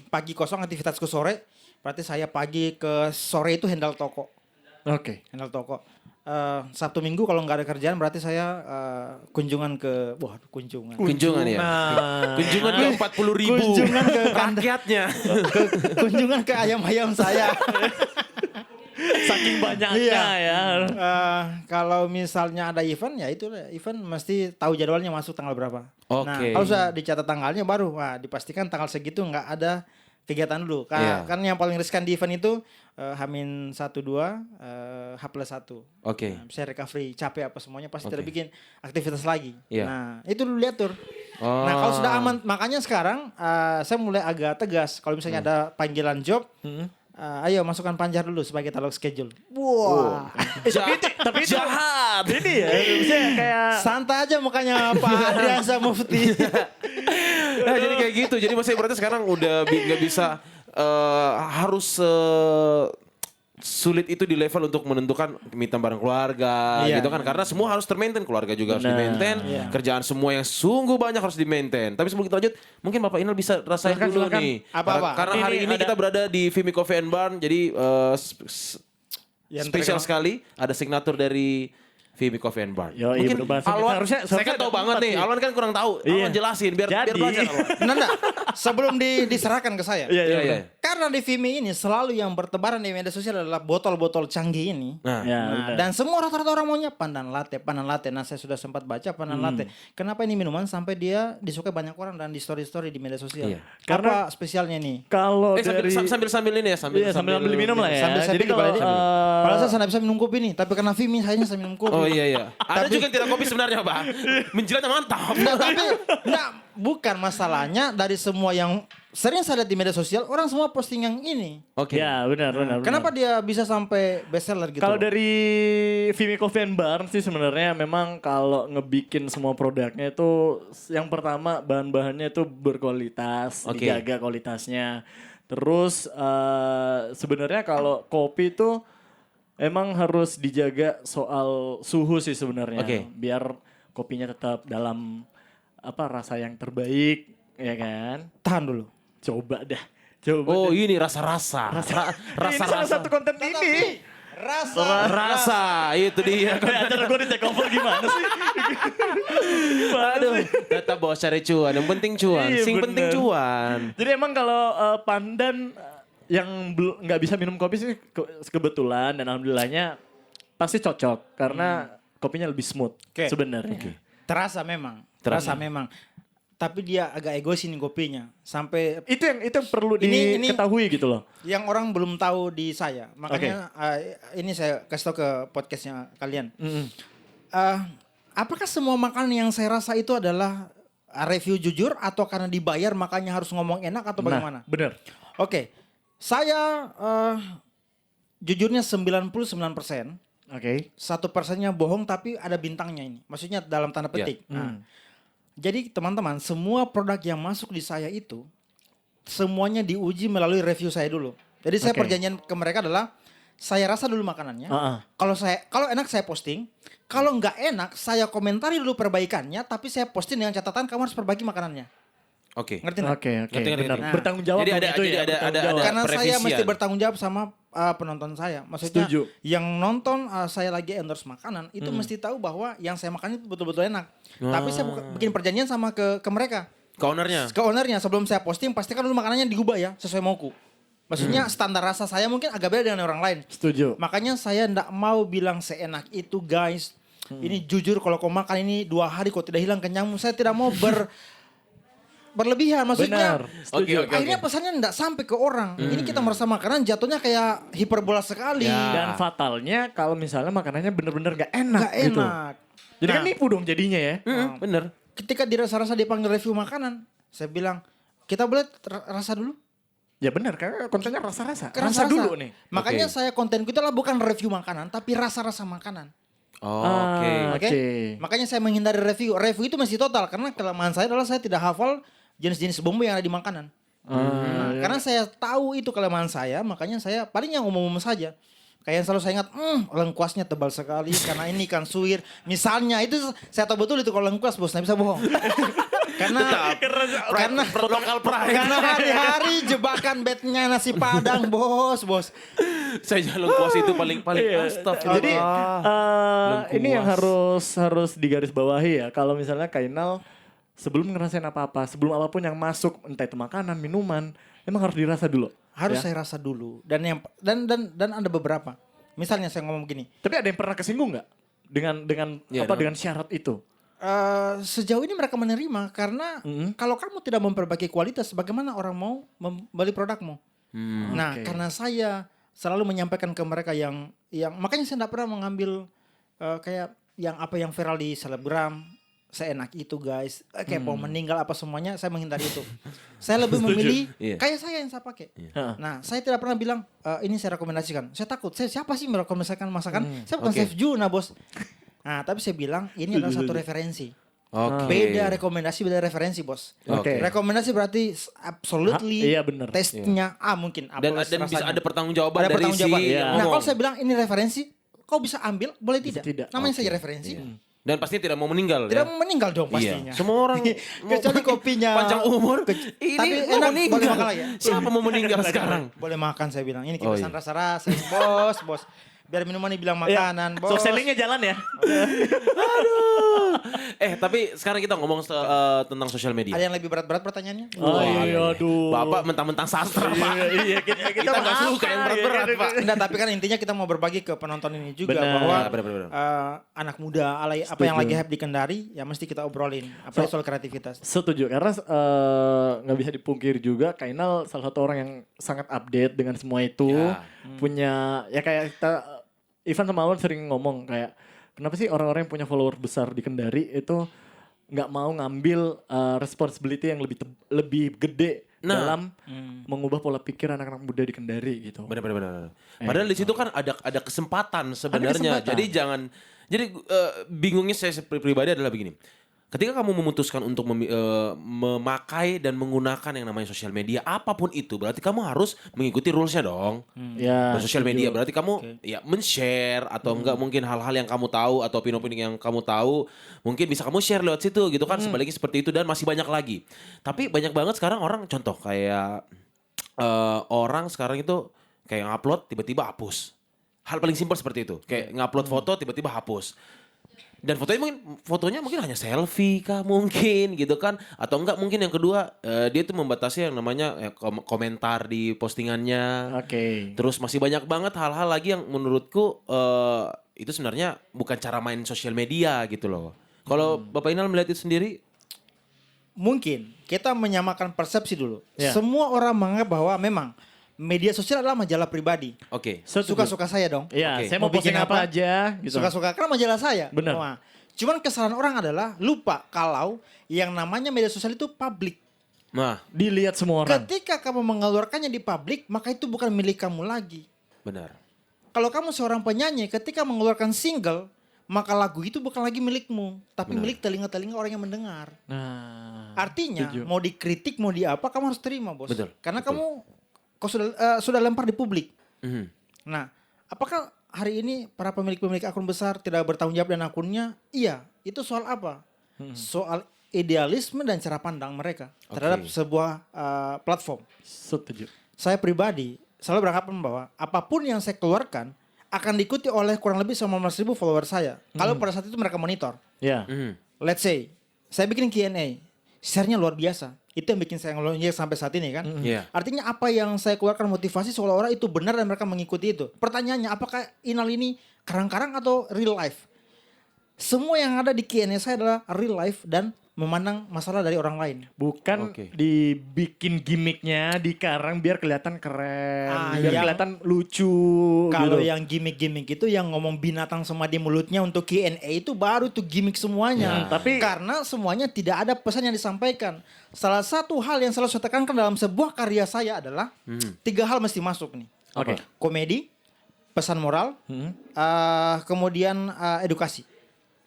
pagi kosong aktivitasku sore, berarti saya pagi ke sore itu handle toko. Oke. Handle toko. Sabtu Minggu kalau nggak ada kerjaan berarti saya kunjungan ke kunjungan Ya. Kunjungan ke 40.000 Kunjungan ke rakyatnya. kunjungan ke ayam-ayam saya. Saking banyaknya ya. Kalau misalnya ada event ya itu event mesti tahu jadwalnya masuk tanggal berapa. Nah Oke. kalau sudah dicatat tanggalnya baru dipastikan tanggal segitu nggak ada kegiatan dulu. Kan yang paling riskan di event itu H-1, 2, H+1. Oke. Saya recovery, capek apa semuanya pasti Oke. tidak bikin aktivitas lagi. Iya. Nah itu dulu diatur. Oh. Nah kalau sudah aman, makanya sekarang saya mulai agak tegas. Kalau misalnya ada panggilan job, ayo masukkan Panjar dulu sebagai katalog schedule. Wah. Tapi itu jahat. Ini ya, misalnya kayak Santai aja mukanya Pak Adriansa Mufti. Nah, jadi kayak gitu. Jadi maksudnya berarti sekarang udah nggak bisa harus sulit itu di level untuk menentukan me time bareng keluarga Iya. gitu kan, karena semua harus termaintain, keluarga juga harus Benar. di-maintain, Iya. kerjaan semua yang sungguh banyak harus di-maintain. Tapi sebelum kita lanjut, mungkin Bapak Inal bisa rasain dulu Silakan. nih. Apa-apa? Karena hari ini kita berada di Vimy Coffee and Bar, jadi Yang spesial terkenal. sekali ada signatur dari Vimy Coffee and Bar. Yoi, berbahasa Alwan, harusnya- saya kan harusnya tahu ada banget empat nih. sih. Alwan kan kurang tahu. Iya. Alwan jelasin biar Jadi- belajar Alwan. Nah, sebelum diserahkan ke saya. Iya, Iya, iya. Karena di Vimy ini selalu yang bertebaran di media sosial adalah botol-botol canggih ini. Nah, Ya, Nah, benar. dan semua rata-rata orang maunya pandan latte. Nah, saya sudah sempat baca pandan latte. Kenapa ini minuman sampai dia disukai banyak orang dan di story-story di media sosial? Iya. Karena- Apa spesialnya nih? kalau sambil dari sambil ini ya, Iya, sambil beli minum lah ya. Sambil saya Jadi pilih kalau balik. Padahal saya nggak bisa minum kopi nih, tapi karena Vimy saya bisa minum kopi. Oh iya iya. Ada juga yang tidak kopi sebenarnya, Pak. Menjilatnya mantap. Nah, tapi bukan masalahnya dari semua yang sering saya lihat di media sosial, orang semua posting yang ini. Oke. Ya, benar. Kenapa dia bisa sampai bestseller gitu? Kalau dari Vimy Coffee and Bar sih sebenarnya memang kalau ngebikin semua produknya itu yang pertama bahan-bahannya itu berkualitas, Oke. dijaga kualitasnya. Terus sebenarnya kalau kopi itu emang harus dijaga soal suhu sih sebenarnya. Oke. Biar kopinya tetap dalam rasa yang terbaik, ya kan? tahan dulu. Coba dah. Coba Oh, dah. ini rasa-rasa. Ini salah satu konten ini. Rasa itu dia. Kayak acara gue di take over gimana sih? Aduh, tetap bos cari cuan. Yang penting cuan. Iya, Sing penting bener. cuan. Jadi emang kalau Pandan yang nggak bisa minum kopi sih kebetulan dan alhamdulillahnya pasti cocok karena kopinya lebih smooth Oke. sebenarnya. Terasa memang. Tapi dia agak egois ini kopinya. Sampai Itu yang perlu Ini- diketahui gitu loh. yang orang belum tahu di saya. Makanya ini saya kasih tahu ke podcastnya kalian. Apakah semua makanan yang saya rasa itu adalah review jujur atau karena dibayar makanya harus ngomong enak atau bagaimana? Bener. Oke. Saya jujurnya 99%. Oke. 1%-nya bohong tapi ada bintangnya ini. Maksudnya dalam tanda petik. Nah, jadi teman-teman, semua produk yang masuk di saya itu semuanya diuji melalui review saya dulu. Jadi saya Oke. perjanjian ke mereka adalah saya rasa dulu makanannya. Ah. Kalau enak saya posting. Kalau nggak enak saya komentari dulu perbaikannya, tapi saya posting dengan catatan kamu harus perbaiki makanannya. Oke. Ngerti nggak? Oke. Ngerti. Benar. Nah, Bertanggung jawab jadi dong ada- itu jadi ya, ada- bertanggung ada- jawab. Karena saya Perevisian. mesti bertanggung jawab sama penonton saya. Maksudnya Setuju. yang nonton saya lagi endorse makanan itu mesti tahu bahwa yang saya makan itu betul-betul enak. Tapi saya bikin perjanjian sama ke mereka. Ke ownernya. Ke ownernya sebelum saya posting pastikan dulu makanannya diubah ya sesuai mauku. Maksudnya standar rasa saya mungkin agak beda dengan orang lain. Setuju. Makanya saya ndak mau bilang seenak itu guys. Ini jujur kalau kau makan ini 2 hari kau tidak hilang kenyangmu. Saya tidak mau berlebihan. Maksudnya Benar. Setuju. Oke. akhirnya pesannya enggak sampai ke orang. Ini kita merasa makanan jatuhnya kayak hiperbola sekali. Ya. Dan fatalnya kalau misalnya makanannya bener-bener gak enak Nggak gitu. enak. Jadi kan Nah, nipu dong jadinya ya. Bener. ketika dirasa-rasa dipanggil review makanan, saya bilang, kita boleh rasa dulu? Ya benar, karena kontennya rasa-rasa. Rasa dulu nih. Makanya Oke. saya kontenku itu adalah bukan review makanan, tapi rasa-rasa makanan. Oke. Oke. Oke. Makanya saya menghindari review. Review itu masih total karena kelemahan saya adalah saya tidak hafal jenis-jenis bumbu yang ada di makanan. Nah, karena saya tahu itu kelemahan saya, makanya saya paling yang umum-umum saja. Kayak yang selalu saya ingat, lengkuasnya tebal sekali karena ini ikan suwir. Misalnya itu saya tahu betul itu kalau lengkuas bos, nggak bisa bohong. karena Lokal pride. karena hari-hari jebakan bednya nasi padang bos. Saya jalan puas itu paling astagfirullah. Jadi ini yang harus digarisbawahi ya. Kalau misalnya Kainal sebelum ngerasain apa-apa, sebelum apapun yang masuk, entah itu makanan, minuman, emang harus dirasa dulu. Harus ya? saya rasa dulu. Dan ada beberapa. Misalnya saya ngomong gini, Tapi ada yang pernah kesinggung nggak dengan Iya, dengan syarat itu? sejauh ini mereka menerima karena kalau kamu tidak memperbaiki kualitas, bagaimana orang mau membeli produkmu? Nah, Oke. karena saya selalu menyampaikan ke mereka yang makanya saya tidak pernah mengambil kayak yang viral di selebgram. Seenak itu guys, kayak mau meninggal apa semuanya, saya menghindari itu. Saya lebih memilih Iya. kayak saya yang saya pakai. Nah, saya tidak pernah bilang ini saya rekomendasikan. Saya takut. Saya siapa sih merekomendasikan masakan? Saya bukan Oke. chef Juna bos. Nah, tapi saya bilang ini adalah satu referensi. Oke. Beda rekomendasi, beda referensi bos. Oke. Rekomendasi berarti absolutely Iya, bener. testnya mungkin. Dan plus bisa rasanya. ada pertanggungjawaban Ada dari pertanggungjawaban. si Iya. Nah, ngomong. kalau saya bilang ini referensi, kau bisa ambil, boleh tidak? tidak. Namanya saja referensi. Dan pasti tidak mau meninggal Tidak ya. meninggal dong Iya. pastinya. Semua orang Kecuali kopinya panjang umur. Tapi Ini enak, mau boleh meninggal. makan lagi ya? Siapa mau meninggal sekarang? Boleh makan saya bilang. Ini Oh, kipasan iya. rasa-rasa bos. Biar minuman dibilang Ya, makanan bos. so sellingnya jalan ya. Tapi sekarang kita ngomong tentang sosial media. Ada yang lebih berat-berat pertanyaannya? Oh iya, aduh. Bapak mentang-mentang sastra, Pak. Iya, Kita nggak suka yang berat-berat, Pak. Enggak, tapi kan intinya kita mau berbagi ke penonton ini juga Benar. bahwa Ya, benar. anak muda apa yang lagi hype di Kendari ya mesti kita obrolin apalagi soal kreativitas. Setuju, karena nggak bisa dipungkiri juga Kainal salah satu orang yang sangat update dengan semua itu. Ya. Punya, ya kayak kita, Ivan sama Awan sering ngomong kayak, kenapa sih orang-orang yang punya follower besar di Kendari itu nggak mau ngambil responsibility yang lebih gede Nah. dalam mengubah pola pikir anak-anak muda di Kendari gitu. Benar. Padahal di situ kan ada kesempatan sebenarnya. kesempatan. Jadi bingungnya saya pribadi adalah begini. Ketika kamu memutuskan untuk memakai dan menggunakan yang namanya sosial media, apapun itu, berarti kamu harus mengikuti rules-nya dong. Ya, Sosial setuju. media berarti kamu ya men-share atau enggak mungkin hal-hal yang kamu tahu atau opini-opini yang kamu tahu mungkin bisa kamu share lewat situ gitu kan, sebaliknya seperti itu dan masih banyak lagi. Tapi banyak banget sekarang orang contoh kayak orang sekarang itu kayak ngupload tiba-tiba hapus. Hal paling simpel seperti itu. Kayak ngupload foto tiba-tiba hapus. Dan fotonya mungkin hanya selfie kah mungkin gitu kan, atau enggak mungkin yang kedua dia tuh membatasi yang namanya komentar di postingannya. Oke. Terus masih banyak banget hal-hal lagi yang menurutku itu sebenarnya bukan cara main sosial media gitu loh. Kalau Bapak Inal melihat itu sendiri, Mungkin kita menyamakan persepsi dulu. Ya. Semua orang menganggap bahwa memang media sosial adalah majalah pribadi. oke. Suka-suka saya dong. Iya, Oke. saya mau posting apa aja gitu. Suka-suka kan majalah saya. Benar. Wah, cuman kesalahan orang adalah lupa kalau yang namanya media sosial itu publik. Nah, Dilihat semua orang. Ketika kamu mengeluarkannya di publik, maka itu bukan milik kamu lagi. benar. Kalau kamu seorang penyanyi, ketika mengeluarkan single, maka lagu itu bukan lagi milikmu, tapi milik telinga-telinga orang yang mendengar. Nah, Artinya, setuju. mau dikritik, mau di apa, kamu harus terima, bos. Betul, Karena betul. kau sudah lempar di publik. Mhm. Nah, apakah hari ini para pemilik-pemilik akun besar tidak bertanggung jawab dengan akunnya? Iya, itu soal apa? Soal idealisme dan cara pandang mereka terhadap Oke. sebuah platform. Setuju. Saya pribadi selalu beranggapan bahwa apapun yang saya keluarkan akan diikuti oleh kurang lebih 19.000 follower saya. Kalau pada saat itu mereka monitor. Ya. Mhm. Let's say, saya bikin Q&A, share-nya luar biasa. Itu yang bikin saya ngelonjak sampai saat ini kan. Iya. Artinya apa yang saya keluarkan motivasi seolah-olah itu benar dan mereka mengikuti itu. Pertanyaannya, apakah Inal ini karang-karang atau real life? Semua yang ada di Q&A saya adalah real life dan memandang masalah dari orang lain. Bukan Oke. dibikin gimmicknya, dikarang biar kelihatan keren, Ah, biar yang- kelihatan lucu. Kalau gitu. yang gimmick-gimmick itu yang ngomong binatang semua di mulutnya untuk Q&A itu baru tuh gimmick semuanya. tapi- karena semuanya tidak ada pesan yang disampaikan. Salah satu hal yang selalu saya tekankan dalam sebuah karya saya adalah 3 hal mesti masuk nih. Oke. Komedi, pesan moral, kemudian edukasi.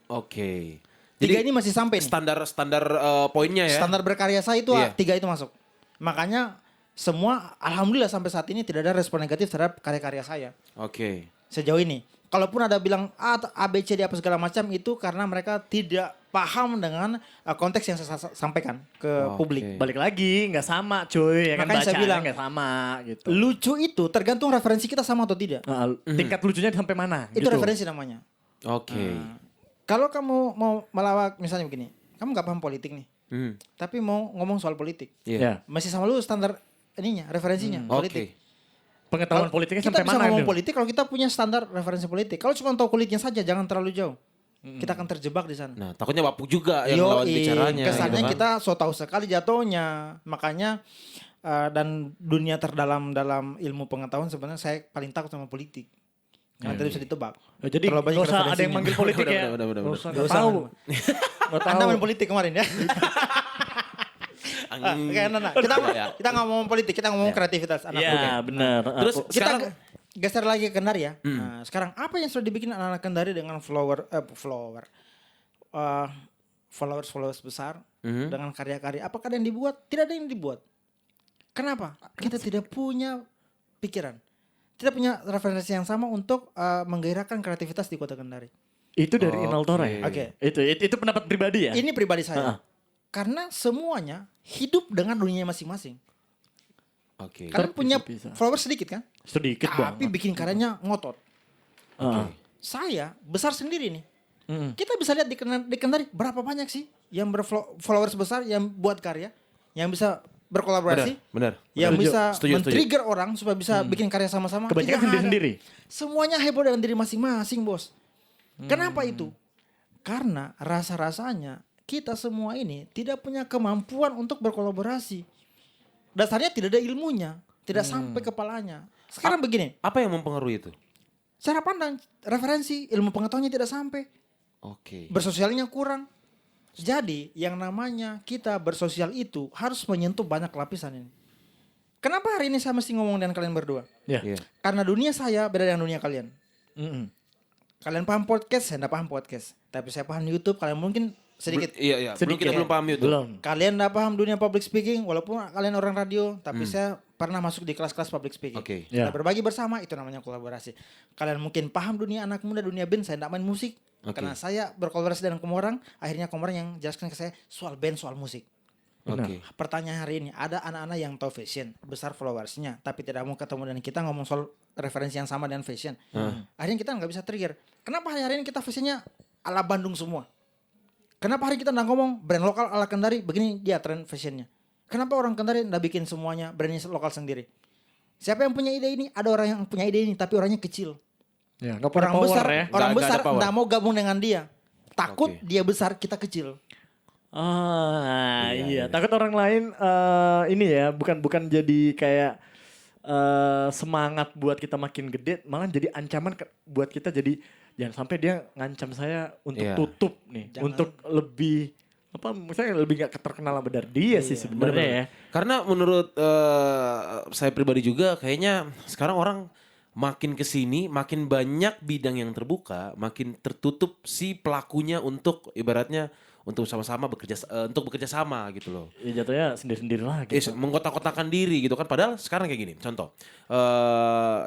Oke. Tiga ini masih sampai nih. Standar poinnya ya. Standar berkarya saya itu Iya. 3 itu masuk. Makanya semua alhamdulillah sampai saat ini tidak ada respon negatif terhadap karya-karya saya. Oke. Sejauh ini. Kalaupun ada bilang A, B, C, D apa segala macam itu karena mereka tidak paham dengan konteks yang saya sampaikan ke Oke. publik. Balik lagi nggak sama cuy, ya kan Makanya saya bacaannya bilang, nggak sama gitu. Lucu itu tergantung referensi kita sama atau tidak. Tingkat lucunya sampai mana? Itu gitu. referensi namanya. Oke. Kalau kamu mau melawak misalnya begini, kamu nggak paham politik nih, Hmm. tapi mau ngomong soal politik, Iya. Ya. masih sama lu standar ininya, referensinya politik. Oke. Pengetahuan Kalau politiknya kita sampai bisa mana? ngomong gitu? politik kalau kita punya standar referensi politik. Kalau cuma tahu kulitnya saja, jangan terlalu jauh. Kita akan terjebak di sana. Nah, takutnya Bapu juga yang lawan bicaranya. kesannya gitu kan. kita so tahu sekali jatuhnya. Makanya dan dunia terdalam dalam ilmu pengetahuan sebenarnya saya paling takut sama politik. Karena tidak bisa ditebak. Ya, jadi Terlalu banyak nggak usah ada yang referensinya. manggil politik ya. Benar, benar. Nggak usah, Nggak nggak usah, tahu. Nggak Nggak tahu. Anda main politik kemarin ya. Oke, nah. Kita nggak ngomong politik, kita ngomong kreativitas anak muda. Iya benar. Terus Aku- Kita sekarang geser lagi ke Kendari ya. Nah, sekarang apa yang sudah dibikin anak-anak Kendari dengan followers besar dengan karya-karya? Apakah ada yang dibuat? Tidak ada yang dibuat. Kenapa? Kita tidak punya pikiran. Tidak punya referensi yang sama untuk menggairahkan kreativitas di Kota Kendari. itu dari Inaltora Oke. ya. Oke. Itu pendapat pribadi ya. Ini pribadi saya. Karena semuanya hidup dengan dunia masing-masing. Oke. Kalian punya bisa. followers sedikit kan? Sedikit Tapi banget. bikin karyanya ngotot. Heeh. Saya besar sendiri nih. Mm. Kita bisa lihat di Kendari berapa banyak sih yang followers besar yang buat karya, yang bisa berkolaborasi, Benar. yang Setuju. bisa Setuju. men-trigger orang supaya bisa bikin karya sama-sama. Kebanyakan Tidak ada. sendiri-sendiri. Semuanya heboh dengan diri masing-masing, Bos. Kenapa itu? Karena rasa-rasanya kita semua ini tidak punya kemampuan untuk berkolaborasi. Dasarnya tidak ada ilmunya, tidak sampai kepalanya. Sekarang begini, Apa yang mempengaruhi itu? cara pandang, referensi, ilmu pengetahuannya tidak sampai. Oke. Bersosialnya kurang. Jadi yang namanya kita bersosial itu harus menyentuh banyak lapisan ini. Kenapa hari ini saya mesti ngomong dengan kalian berdua? Ya. Iya. Karena dunia saya beda dengan dunia kalian. Mm-mm. Kalian paham podcast, saya tidak paham podcast. Tapi saya paham YouTube, kalian mungkin sedikit. Iya. Belum Sedikit. kita belum paham itu. Belum. Kalian tidak paham dunia public speaking, walaupun kalian orang radio, tapi saya pernah masuk di kelas-kelas public speaking. Oke. Ya. Kita berbagi bersama, itu namanya kolaborasi. Kalian mungkin paham dunia anak muda, dunia band, saya tidak main musik. Oke. Karena saya berkolaborasi dengan Komorang, akhirnya Komorang yang jelaskan ke saya soal band, soal musik. Oke. Pertanyaan hari ini, ada anak-anak yang tahu fashion, besar followersnya, tapi tidak mau ketemu dengan kita ngomong soal referensi yang sama dengan fashion. Akhirnya kita nggak bisa trigger. Kenapa hari ini kita fashionnya ala Bandung semua? Kenapa hari kita nggak ngomong brand lokal ala Kendari, begini dia tren fashionnya. Kenapa orang Kendari nggak bikin semuanya brandnya lokal sendiri? Siapa yang punya ide ini? Ada orang yang punya ide ini, tapi orangnya kecil. Ya, nggak punya Orang power besar, ya. orang Nggak ada besar power. nggak mau gabung dengan dia. Takut Oke. dia besar, kita kecil. Iya. Takut orang lain ini ya, bukan jadi kayak semangat buat kita makin gede, malah jadi ancaman buat kita jadi jangan sampai dia ngancam saya untuk Iya. tutup nih, Jangan. untuk lebih apa misalnya lebih gak terkenal dari dia sih sebenarnya ya. Karena menurut saya pribadi juga kayaknya sekarang orang makin kesini makin banyak bidang yang terbuka, makin tertutup si pelakunya untuk ibaratnya untuk sama-sama bekerja sama gitu loh. Ya jatuhnya sendiri-sendiri lah gitu. Mengkotak-kotakan diri gitu kan. Padahal sekarang kayak gini, contoh.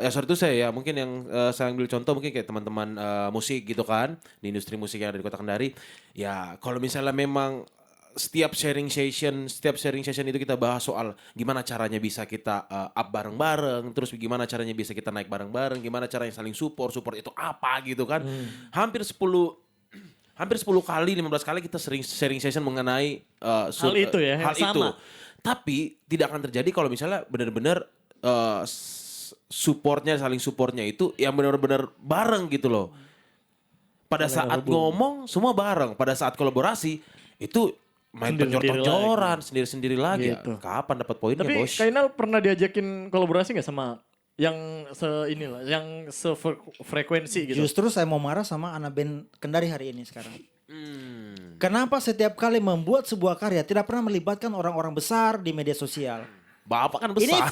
Ya sorry itu saya ya, mungkin yang saya ambil contoh mungkin kayak teman-teman musik gitu kan. Di industri musik yang ada di Kota Kendari. Ya kalau misalnya memang setiap sharing session itu kita bahas soal gimana caranya bisa kita up bareng-bareng, terus gimana caranya bisa kita naik bareng-bareng, gimana caranya saling support itu apa gitu kan. Hampir 10 kali, 15 kali kita sering sharing session mengenai Hal itu ya, yang hal itu. sama. Tapi tidak akan terjadi kalau misalnya benar-benar saling supportnya itu yang benar-benar bareng gitu loh. pada saat ngomong semua bareng, pada saat kolaborasi itu main Sendiri-sendiri tonjor-tonjoran sendiri-sendiri lagi. Gitu. Kapan dapat poinnya, Tapi Bos? Kainal pernah diajakin kolaborasi nggak sama yang inilah, yang sefrekuensi gitu? Justru saya mau marah sama anak band Kendari hari ini sekarang. Hmm. Kenapa setiap kali membuat sebuah karya tidak pernah melibatkan orang-orang besar di media sosial? Bapak kan besar.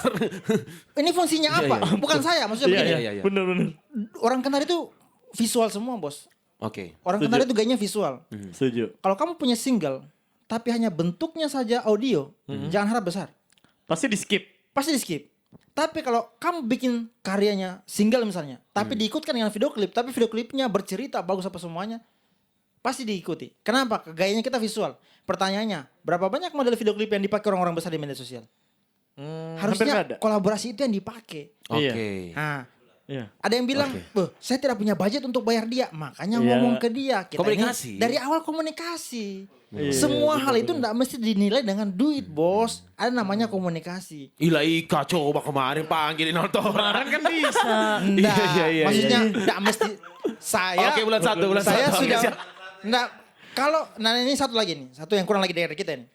Ini fungsinya Iya, apa? iya. Bukan saya, maksudnya begini. iya. Bener-bener. Orang Kendari itu visual semua, Bos. Oke. Orang Setuju. Kendari itu gayanya visual. Setuju. Kalau kamu punya single, tapi hanya bentuknya saja audio, jangan harap besar. Pasti di skip. Pasti di skip. Tapi kalau kamu bikin karyanya single misalnya, tapi diikutkan dengan video klip, tapi video klipnya bercerita bagus apa semuanya, pasti diikuti. Kenapa? Gayanya kita visual. Pertanyaannya, berapa banyak model video klip yang dipakai orang-orang besar di media sosial? Hampir nggak ada. Harusnya kolaborasi itu yang dipakai. Iya. Oke. Nah, Iya. ada yang bilang, saya tidak punya budget untuk bayar dia, makanya Iya. ngomong ke dia. Kita Komunikasi. ini dari awal komunikasi. Iya, Semua hal itu tidak mesti dinilai dengan duit, Bos. Ada namanya komunikasi. Ila Ika coba kemarin panggilin Altora. Kemarin kan bisa. Enggak, iya, maksudnya enggak mesti saya. Oke, bulan satu. Saya Oke, sudah siap. enggak, kalau nah ini satu lagi nih, satu yang kurang lagi dari kita nih.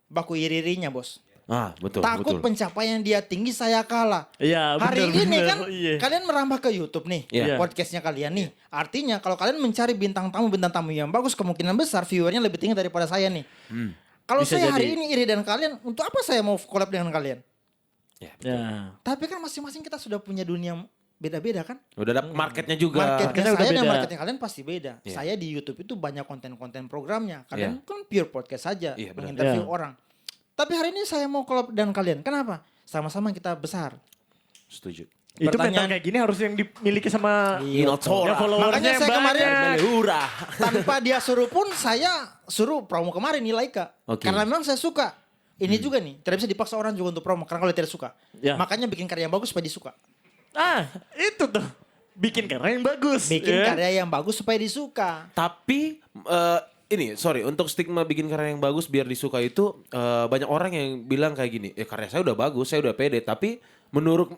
Baku iririnya, Bos. Ah, betul, Takut betul. pencapaian dia tinggi, saya kalah. Iya, Hari bener, ini bener. kan Iya. kalian merambah ke YouTube nih, Iya. podcastnya kalian nih. Artinya kalau kalian mencari bintang tamu yang bagus, kemungkinan besar viewernya lebih tinggi daripada saya nih. Kalau Bisa saya hari jadi. ini iri dan kalian, untuk apa saya mau collab dengan kalian? Ya, betul. Ya. Tapi kan masing-masing kita sudah punya dunia beda-beda kan? Udah ada marketnya juga. Marketnya Marketnya udah saya dan beda. marketnya kalian pasti beda. Iya. Saya di YouTube itu banyak konten-konten programnya. Kalian kan pure podcast saja, Iya, benar. menginterview Iya. orang. Tapi hari ini saya mau collab dengan kalian. Kenapa? Sama-sama kita besar. Setuju. Itu Pertanyaan- mental kayak gini harus yang dimiliki sama Altora. yang followersnya Makanya yang saya kemarin banyak. Melurah. tanpa dia suruh pun saya suruh promo kemarin nih Laika. Oke. Karena memang saya suka. Ini juga nih, tidak bisa dipaksa orang juga untuk promo karena kalau tidak suka. Ya. Makanya bikin karya yang bagus supaya disuka. Ah, itu tuh. Bikin karya yang bagus. Bikin ya. karya yang bagus supaya disuka. Tapi ini sorry untuk stigma bikin karya yang bagus biar disuka itu banyak orang yang bilang kayak gini, ya karya saya udah bagus, saya udah pede, tapi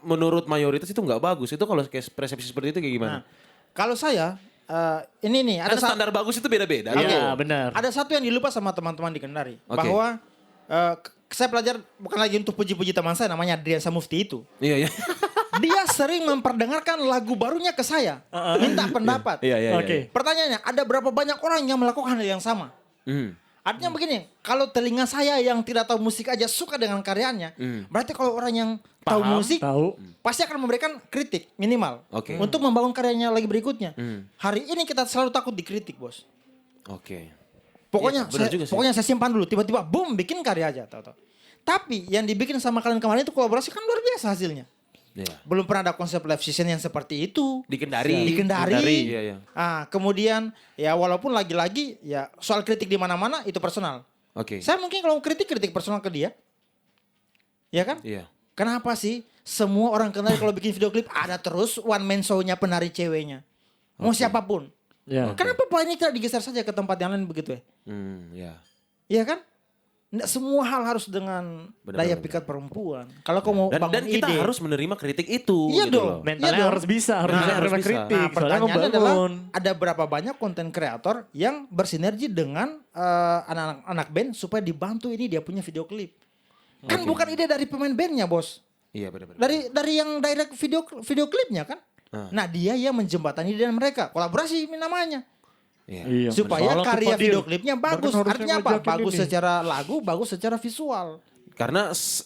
menurut mayoritas itu nggak bagus. Itu kalau kayak persepsi seperti itu kayak gimana? Nah, kalau saya ini nih Ada standar bagus itu beda-beda. Iya, gitu. benar. Ada satu yang dilupa sama teman-teman di Kendari. Oke. Bahwa saya belajar bukan lagi untuk puji-puji teman saya namanya Adrian Samufti itu. Iya, iya. Dia sering memperdengarkan lagu barunya ke saya. Minta pendapat. Iya, iya. Oke. Pertanyaannya, ada berapa banyak orang yang melakukan hal yang sama? Artinya begini, kalau telinga saya yang tidak tahu musik aja suka dengan karyanya, berarti kalau orang yang tahu Paham, musik, tahu. pasti akan memberikan kritik minimal. Oke. Untuk membangun karyanya lagi berikutnya. Hari ini kita selalu takut dikritik, Bos. Oke. Pokoknya Iya, benar juga sih. saya simpan dulu, tiba-tiba boom bikin karya aja, tahu-tahu. Tapi yang dibikin sama kalian kemarin itu kolaborasi kan luar biasa hasilnya. Iya. Belum pernah ada konsep live session yang seperti itu. Di Kendari. Di Kendari. Iya, iya. Kemudian ya walaupun lagi-lagi ya soal kritik di mana-mana itu personal. Oke. Saya mungkin kalau kritik personal ke dia. Ya kan? Iya. Kenapa sih semua orang Kendari kalau bikin video klip ada terus one man show-nya penari ceweknya. Mau siapapun. Ya. Kenapa pola ini tidak digeser saja ke tempat yang lain begitu ya? Ya. Iya kan? Nggak semua hal harus dengan Benar, daya benar, pikat perempuan. Kalau kamu mau Dan bangun kita ide. harus menerima kritik itu. Iya gitu dong. loh. Mentalnya Iya dong. harus bisa, harus Nah, bisa harus terima bisa. kritik. Nah, soalnya pertanyaannya adalah membangun. ada berapa banyak konten kreator yang bersinergi dengan anak-anak band supaya dibantu ini dia punya video klip. Kan bukan ide dari pemain bandnya, Bos. Iya, benar-benar. Dari yang direct video klipnya kan. Nah, dia yang menjembatani ide dan mereka. Kolaborasi namanya. Iya. Iya, Supaya soalnya karya tuh, video Fadil. klipnya Bahkan bagus. harusnya Artinya apa? ngajakin Bagus ini. secara lagu, bagus secara visual. Karena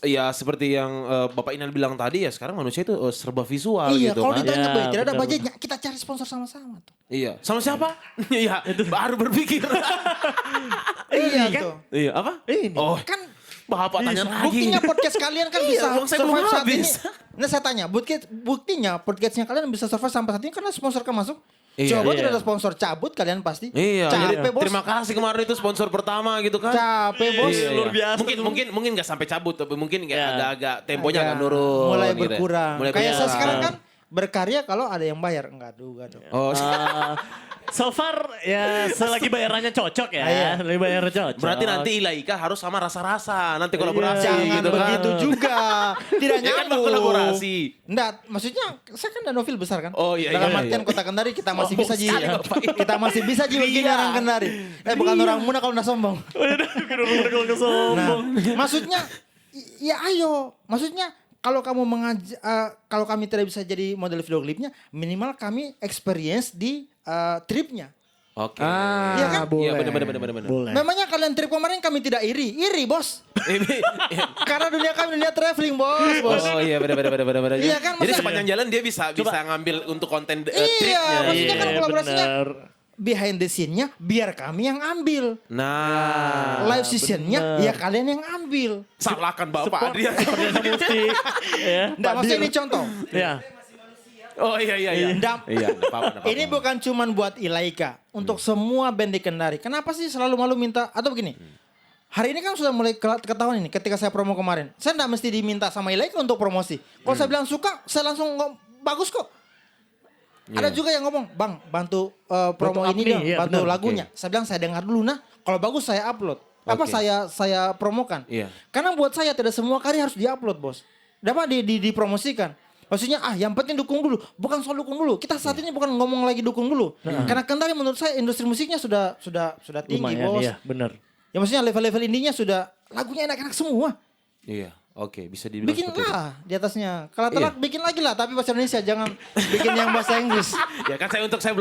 ya seperti yang Bapak Inal bilang tadi ya sekarang manusia itu serba visual Iya, gitu kalau kan. ditanya Ya, Bay, tidak ada benar, budgetnya, kita cari sponsor sama-sama tuh. Iya. Sama siapa? Iya, baru berpikir. Iya kan? tuh. Iya, apa? Ini. Oh, Kan Bapak tanya lagi. buktinya podcast kalian kan Iya, bisa uang saya belum survive saat ini. habis. Nah saya tanya, buktinya podcastnya kalian bisa survive sampai saat ini karena sponsor kan masuk. Iya. Coba Iya. tidak ada sponsor cabut kalian pasti. Iya, Capek jadi bos. terima kasih kemarin itu sponsor pertama gitu kan. Capek bos. Iya, Luar iya. biasa Mungkin nggak sampai cabut tapi mungkin kayak Iya. agak-agak temponya agak nurun. mulai gitu ya. berkurang. Mulai Kayak saya berkurang. sekarang kan berkarya kalau ada yang bayar. Enggak juga dong. Oh, So far ya selagi bayarannya cocok ya. Iya. Selagi bayarannya cocok. berarti nanti Ilaika harus sama rasa-rasa nanti kolaborasi Jangan gitu kan. begitu juga. Tidak Ya kan nyambung. kolaborasi. Enggak, maksudnya saya kan Danofil besar kan. Oh, iya, Dalam iya, artian iya. Kota Kendari kita masih Sombong bisa ji. sekali, Bapak. Kita masih bisa ji begini orang Kendari. Bukan orang Muna kalau udah sombong. Kalau Nah, sombong. maksudnya ya ayo. Maksudnya kalau kamu kalau kami tidak bisa jadi model video klipnya, minimal kami experience di tripnya. Oke. Iya kan? boleh. Iya, benar. Boleh. Memangnya kalian trip kemarin kami tidak iri, bos. Ini Karena dunia kami dunia traveling, bos. Oh iya benar. Iya kan, Jadi maksudnya- sepanjang jalan dia bisa ngambil untuk konten Iya, tripnya. maksudnya kan Iya, kolaborasinya benar. behind the scene-nya biar kami yang ambil. Nah, Live session-nya benar. ya kalian yang ambil. salahkan Bapak Support Adrian. seperti yang mesti. Ya, Nggak, maksudnya Fadil. ini contoh. Ya. Oh iya. Nggak, Iya, nggak apa-apa. ini bukan cuman buat Ilaika, untuk semua band di Kendari. Kenapa sih selalu malu minta, atau begini, hari ini kan sudah mulai ketahuan ini ketika saya promo kemarin. Saya nggak mesti diminta sama Ilaika untuk promosi. Kalau saya bilang suka, saya langsung bagus kok. Ada juga yang ngomong, Bang bantu promo Bantu ini up nih, dong, iya, bantu benar. lagunya. Saya bilang saya dengar dulu nah, kalau bagus saya upload. Apa Oke. saya promokan. Iya. Karena buat saya tidak semua karya harus diupload, bos. Dapat dipromosikan. Maksudnya yang penting dukung dulu, bukan soal dukung dulu. Kita saat ini bukan ngomong lagi dukung dulu. Karena Kendari menurut saya industri musiknya sudah tinggi, Lumayan, bos. iya, benar. Ya maksudnya level-level indinya sudah lagunya enak-enak semua. Iya, oke bisa dibilang seperti itu. Bikinlah di atasnya. Kalau telak bikin lagi lah, tapi bahasa Indonesia jangan bikin yang bahasa Inggris. Ya kan saya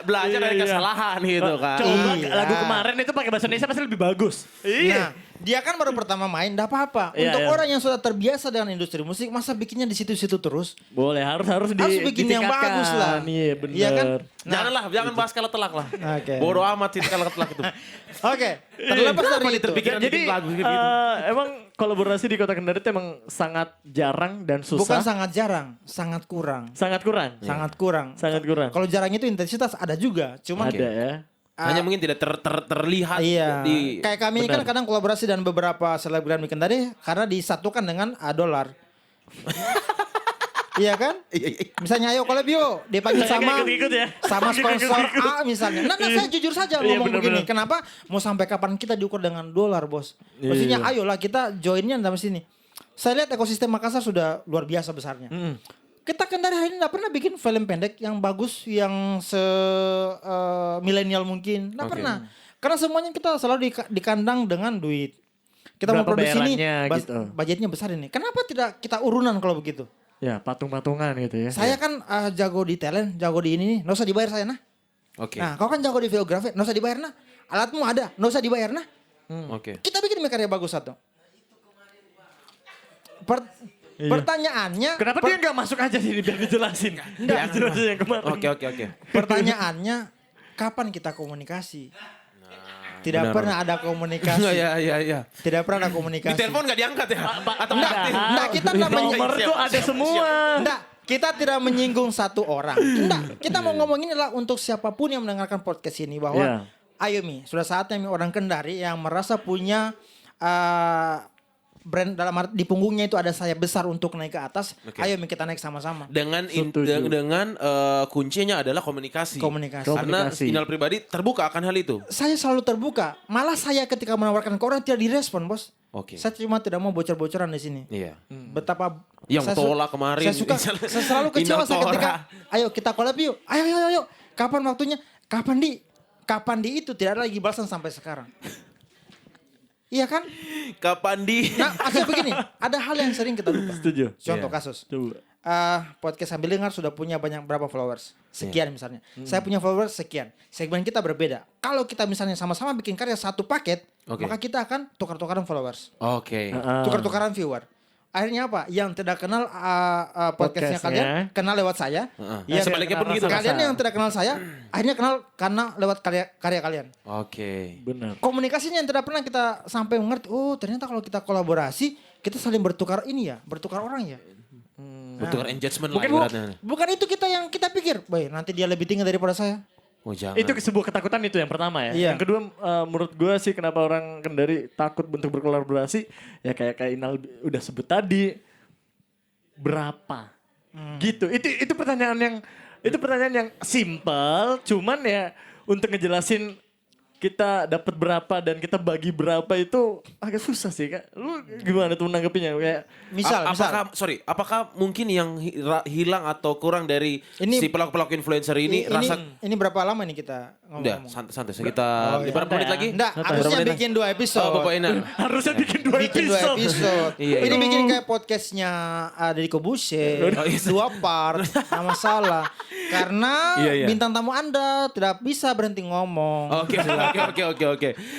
belajar Iya, dari iya. kesalahan gitu kan. Coba Iya. lagu kemarin itu pakai bahasa Indonesia pasti lebih bagus. Nah, dia kan baru pertama main, enggak apa-apa. Iya, Untuk iya. orang yang sudah terbiasa dengan industri musik, masa bikinnya di situ-situ terus? Boleh, harus Harus bikin yang ditingkatkan. bagus lah. Iya, benar. Iya kan? Jangan bahas kalau telak lah. Oke. Bodoh amat sih kalau telak itu. Oke, terlepas Kenapa dari dia itu. terpikiran Jadi bikin lagu gitu? emang kolaborasi di Kota Kendari itu emang sangat jarang dan susah. Bukan sangat jarang, sangat kurang. Sangat kurang. Sangat kurang. Sangat kurang. Kalau jarang itu intensitas ada juga, cuman Ada ya. Hanya mungkin tidak terlihat iya. di Kayak kami ini kan Benar. kadang kolaborasi dan beberapa selebgram di Kendari karena disatukan dengan dolar. Iya kan? Misalnya ayo collab yuk, dipanggil Saya sama ikut-ikut ya. sama sponsor Ikut-ikut. A misalnya. Nah, saya jujur saja Iya, ngomong begini. benar-benar. Kenapa? Mau sampai kapan kita diukur dengan dolar, bos? Maksudnya Iya. ayolah kita joinnya dalam sini. Saya lihat ekosistem Makassar sudah luar biasa besarnya. Kita Kendari hari ini nggak pernah bikin film pendek yang bagus, yang milenial mungkin. Nggak Oke. pernah. Karena semuanya kita selalu dikandang dengan duit. Kita mau Berapa produksi ini, bayarannya gitu. budgetnya besar ini. Kenapa tidak kita urunan kalau begitu? Ya, patung-patungan gitu ya. Saya kan jago di talent, jago di ini nih, nggak usah dibayar saya nah. Oke. Nah, kau kan jago di videografi, nggak usah dibayar nah. Alatmu ada, nggak usah dibayar nah. Oke. Kita bikin karya bagus satu. Iya. Pertanyaannya, Kenapa dia nggak masuk aja sini biar dijelasin? Nggak dijelasin yang kemarin. Oke. pertanyaannya, kapan kita komunikasi? Tidak benar. pernah ada komunikasi. Iya. Tidak pernah ada Di komunikasi. telepon nggak diangkat ya? Atau Enggak, aktif? enggak, kita enggak Nomor tuh ada semua. Enggak, kita tidak menyinggung satu orang. Enggak, kita mau ngomong ini adalah untuk siapapun yang mendengarkan podcast ini bahwa Iya. ayo Mi, sudah saatnya Mi orang Kendari yang merasa punya brand dalam di punggungnya itu ada sayap besar untuk naik ke atas. Oke. Ayo Mi kita naik sama-sama. Dengan Setuju. dengan kuncinya adalah komunikasi. Komunikasi. Karena Komunikasi. Inal pribadi terbuka akan hal itu. Saya selalu terbuka. Malah saya ketika menawarkan ke orang tidak direspon, Bos. Oke. Saya cuma tidak mau bocor-bocoran di sini. Iya. Betapa Yang saya tolak kemarin. Saya suka, saya selalu kecewa saya Inal ketika, Tora. ayo kita collab yuk. Ayo. Kapan waktunya? Kapan di itu tidak ada lagi balasan sampai sekarang. Iya kan? Kapan di? Nah, maksudnya begini, ada hal yang sering kita lupa. Setuju. Contoh Iya. kasus. Coba. Podcast sambil dengar sudah punya berapa followers? Sekian misalnya. Saya punya followers sekian. Segmen kita berbeda. Kalau kita misalnya sama-sama bikin karya satu paket, Oke. maka kita akan tukar-tukaran followers. Oke. Tukar-tukaran viewer. Akhirnya apa? Yang tidak kenal podcastnya Podcastnya. kalian, kenal lewat saya. Ya, sebaliknya pun gitu. Kalian yang tidak kenal saya, akhirnya kenal karena lewat karya kalian. Oke. Benar. Komunikasinya yang tidak pernah kita sampai mengerti. Oh ternyata kalau kita kolaborasi, kita saling bertukar ini ya, bertukar orang ya. Bertukar engagement lah Bukan, ibaratnya. bukan itu kita yang kita pikir. Baik, nanti dia lebih tinggi daripada saya. Oh jangan. Itu sebuah ketakutan itu yang pertama ya. Iya. Yang kedua menurut gue sih kenapa orang Kendari takut untuk berkolaborasi ya kayak Inal udah sebut tadi berapa Gitu. Itu pertanyaan yang simple, cuman ya untuk ngejelasin kita dapat berapa dan kita bagi berapa itu agak susah sih, Kak. Lu gimana tuh menanggapinya? Kayak Apakah mungkin yang hilang atau kurang dari Ini- si pelaku-pelaku influencer ini rasa ini berapa lama nih kita udah ngomong? santai sekitar 5 menit lagi? Enggak, Santai. harusnya Berapa menit? bikin 2 episode. Oh, Bapak Inan. harusnya bikin dua Bikin 2 episode. episode. Iya, Ini iya. bikin kayak podcastnya Deddy Kobuse, Oh, iya. 2 part, nggak masalah. Karena Iya, iya. bintang tamu Anda tidak bisa berhenti ngomong. Oke.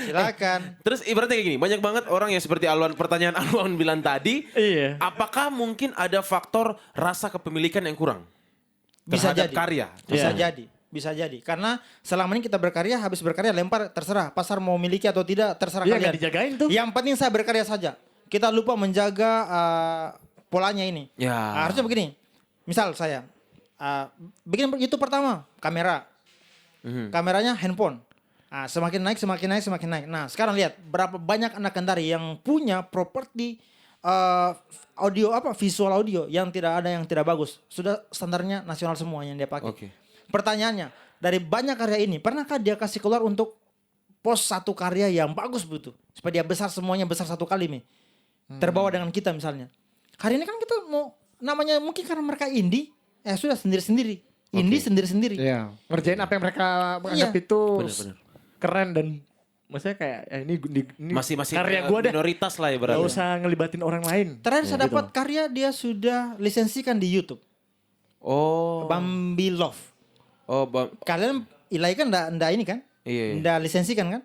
Silakan. Terus ibaratnya kayak gini, banyak banget orang yang seperti pertanyaan Alwan bilang tadi, Iya. apakah mungkin ada faktor rasa kepemilikan yang kurang Bisa terhadap jadi. karya? Bisa Iya. jadi. Bisa jadi. Karena selama ini kita berkarya, habis berkarya lempar terserah. Pasar mau miliki atau tidak terserah Iya, kalian. nggak dijagain tuh. Yang penting saya berkarya saja. Kita lupa menjaga polanya ini. Ya. Harusnya begini. Misal saya bikin YouTube pertama, kamera. Kameranya handphone. Semakin naik. Nah, sekarang lihat berapa banyak anak Kendari yang punya properti audio visual audio yang tidak bagus. Sudah standarnya nasional semua yang dia pakai. Oke. Pertanyaannya, dari banyak karya ini, pernahkah dia kasih keluar untuk post satu karya yang bagus begitu? Supaya dia besar semuanya besar satu kali nih. Terbawa dengan kita misalnya. Hari ini kan kita mau namanya mungkin karena mereka indie, sudah sendiri-sendiri. Indie sendiri-sendiri. Iya. Ngerjain apa yang mereka menganggap Iya. itu Benar. keren dan maksudnya kayak ini Masih karya gua deh. minoritas lah Gak ibaratnya. usah ngelibatin orang lain. Terakhir saya Gitu. dapat karya dia sudah lisensikan di YouTube. Oh. Bambi Love. Kalian Ilai kan ndak ini kan? Iya. Ndak lisensikan kan?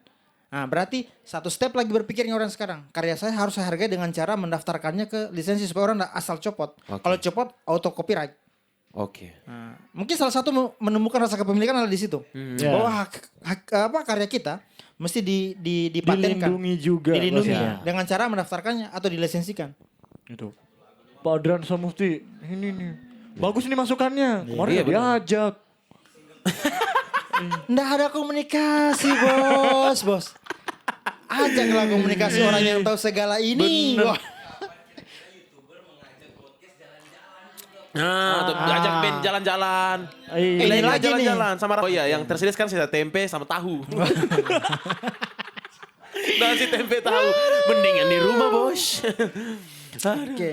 Nah, berarti satu step lagi berpikirnya orang sekarang. Karya saya harus saya hargai dengan cara mendaftarkannya ke lisensi supaya orang ndak asal copot. Oke. Kalau copot auto copyright. Oke. Nah, mungkin salah satu menemukan rasa kepemilikan adalah di situ. Ya. Bahwa karya kita mesti dipatenkan. Dilindungi juga. Dilindungi maksudnya. dengan cara mendaftarkannya atau dilesensikan. Gitu. Pak Adran Samufti, ini nih. Bagus nih masukannya. Kemarin Iya, nggak diajak. Nggak ada komunikasi, bos. Ajaklah komunikasi orang yang tahu segala ini. Bener. Wah. Nah, atau ajak band jalan-jalan. Iya. Ini Ini lagi nih. jalan-jalan sama Oh iya, yang tersedia kan sisa tempe sama tahu. Nasi tempe tahu. Mendingan di rumah, Bos. Oke.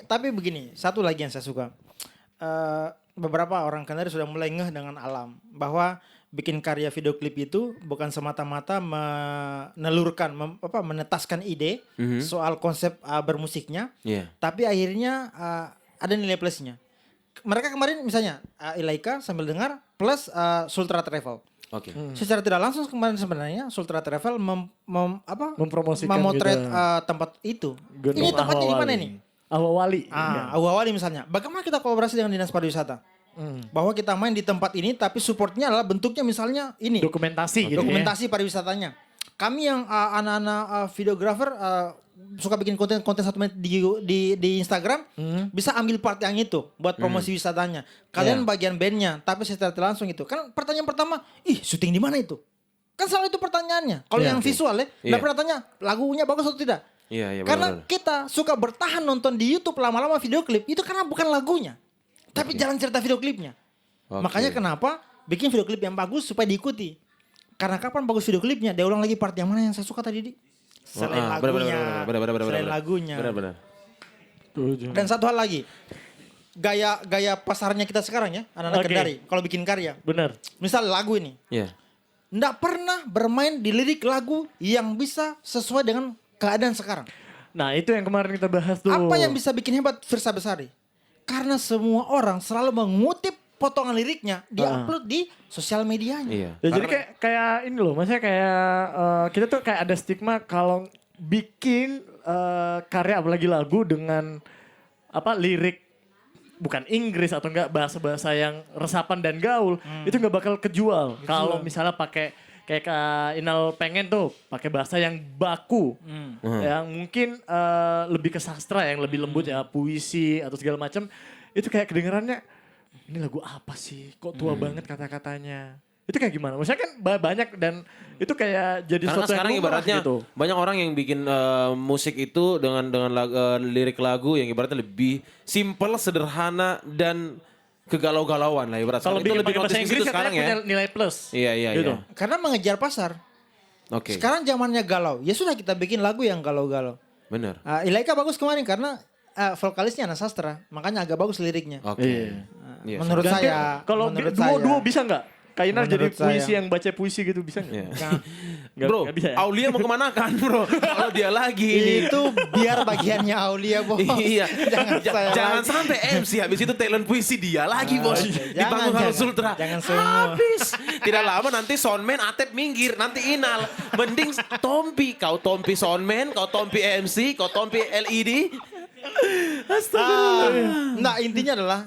Tapi begini, satu lagi yang saya suka. Beberapa orang Kendari sudah mulai ngeh dengan alam bahwa bikin karya video klip itu bukan semata-mata menetaskan ide soal konsep bermusiknya, Iya. tapi akhirnya ada nilai plusnya. Mereka kemarin misalnya Ilaika sambil dengar plus Sultra Travel. Oke. Secara tidak langsung kemarin sebenarnya Sultra Travel Mempromosikan memotret gitu. Tempat itu. Gunung Ini tempatnya di mana Ahwawali. ini? Ahwawali. Iya. Awali misalnya. Bagaimana kita kolaborasi dengan Dinas Pariwisata? Bahwa kita main di tempat ini tapi supportnya adalah bentuknya misalnya ini. Dokumentasi gitu Dokumentasi pariwisatanya. Kami yang anak-anak videografer suka bikin konten 1 menit di Instagram, bisa ambil part yang itu buat promosi wisatanya. Kalian bagian bandnya, tapi secara tidak langsung itu. Kan pertanyaan pertama, syuting di mana itu? Kan selalu itu pertanyaannya. Kalau Iya. yang visual ya, Iya. nggak pernah tanya lagunya bagus atau tidak. Iya, Karena benar-benar. kita suka bertahan nonton di YouTube lama-lama video klip itu karena bukan lagunya, tapi jalan cerita video klipnya. Oke. Makanya kenapa bikin video klip yang bagus supaya diikuti. Karena kapan bagus video klipnya, dia ulang lagi part yang mana yang saya suka tadi, Di? Selain lagunya. Selain lagunya. Benar-benar. Dan satu hal lagi, gaya pasarnya kita sekarang ya, anak-anak Oke. Kendari. Kalau bikin karya, Bener. misal lagu ini, Iya. nggak pernah bermain di lirik lagu yang bisa sesuai dengan keadaan sekarang. Nah itu yang kemarin kita bahas tuh. Apa yang bisa bikin hebat Firsa Besari? Karena semua orang selalu mengutip potongan liriknya, diupload di sosial medianya. Iya. Ya, jadi kayak ini loh, maksudnya kayak kita tuh kayak ada stigma kalau bikin karya apalagi lagu dengan lirik bukan Inggris atau enggak bahasa-bahasa yang resapan dan gaul itu nggak bakal kejual. Kalau misalnya pakai kayak Kak Inal pengen tuh pakai bahasa yang baku, yang mungkin lebih ke sastra yang lebih lembut ya puisi atau segala macam itu kayak kedengarannya ini lagu apa sih? Kok tua banget kata-katanya? Itu kayak gimana? Maksudnya kan banyak dan itu kayak jadi Karena sesuatu sekarang yang lumrah ibaratnya gitu. banyak orang yang bikin musik itu dengan lirik lagu yang ibaratnya lebih simple, sederhana dan kegalau-galauan lah ibaratnya. Kalau Itu bikin lebih pakai bahasa notice Inggris gitu katanya sekarang ya. punya nilai plus. Iya Gitu. iya. Karena mengejar pasar. Oke. Sekarang zamannya galau. Ya sudah kita bikin lagu yang galau-galau. Benar. Ilaika bagus kemarin karena vokalisnya anak sastra. Makanya agak bagus liriknya. Oke. Iya. Iya. Menurut Dan saya. kalau menurut duo saya. bisa nggak? Kainal jadi Menurut saya. puisi yang baca puisi gitu bisa nggak? Iya. Nah, Bro, bisa ya? Aulia mau kemana kan bro? Kalau dia lagi ini. itu biar bagiannya Aulia bos. Iya, jangan lagi. sampai MC habis itu talent puisi dia lagi bos. Di Jangan, panggung Halo jangan. Sultra. Jangan semua. Habis. Tidak lama nanti soundman Atep minggir, nanti Inal. Mending Tompi, kau Tompi soundman, kau Tompi MC, kau Tompi LED. Nah intinya adalah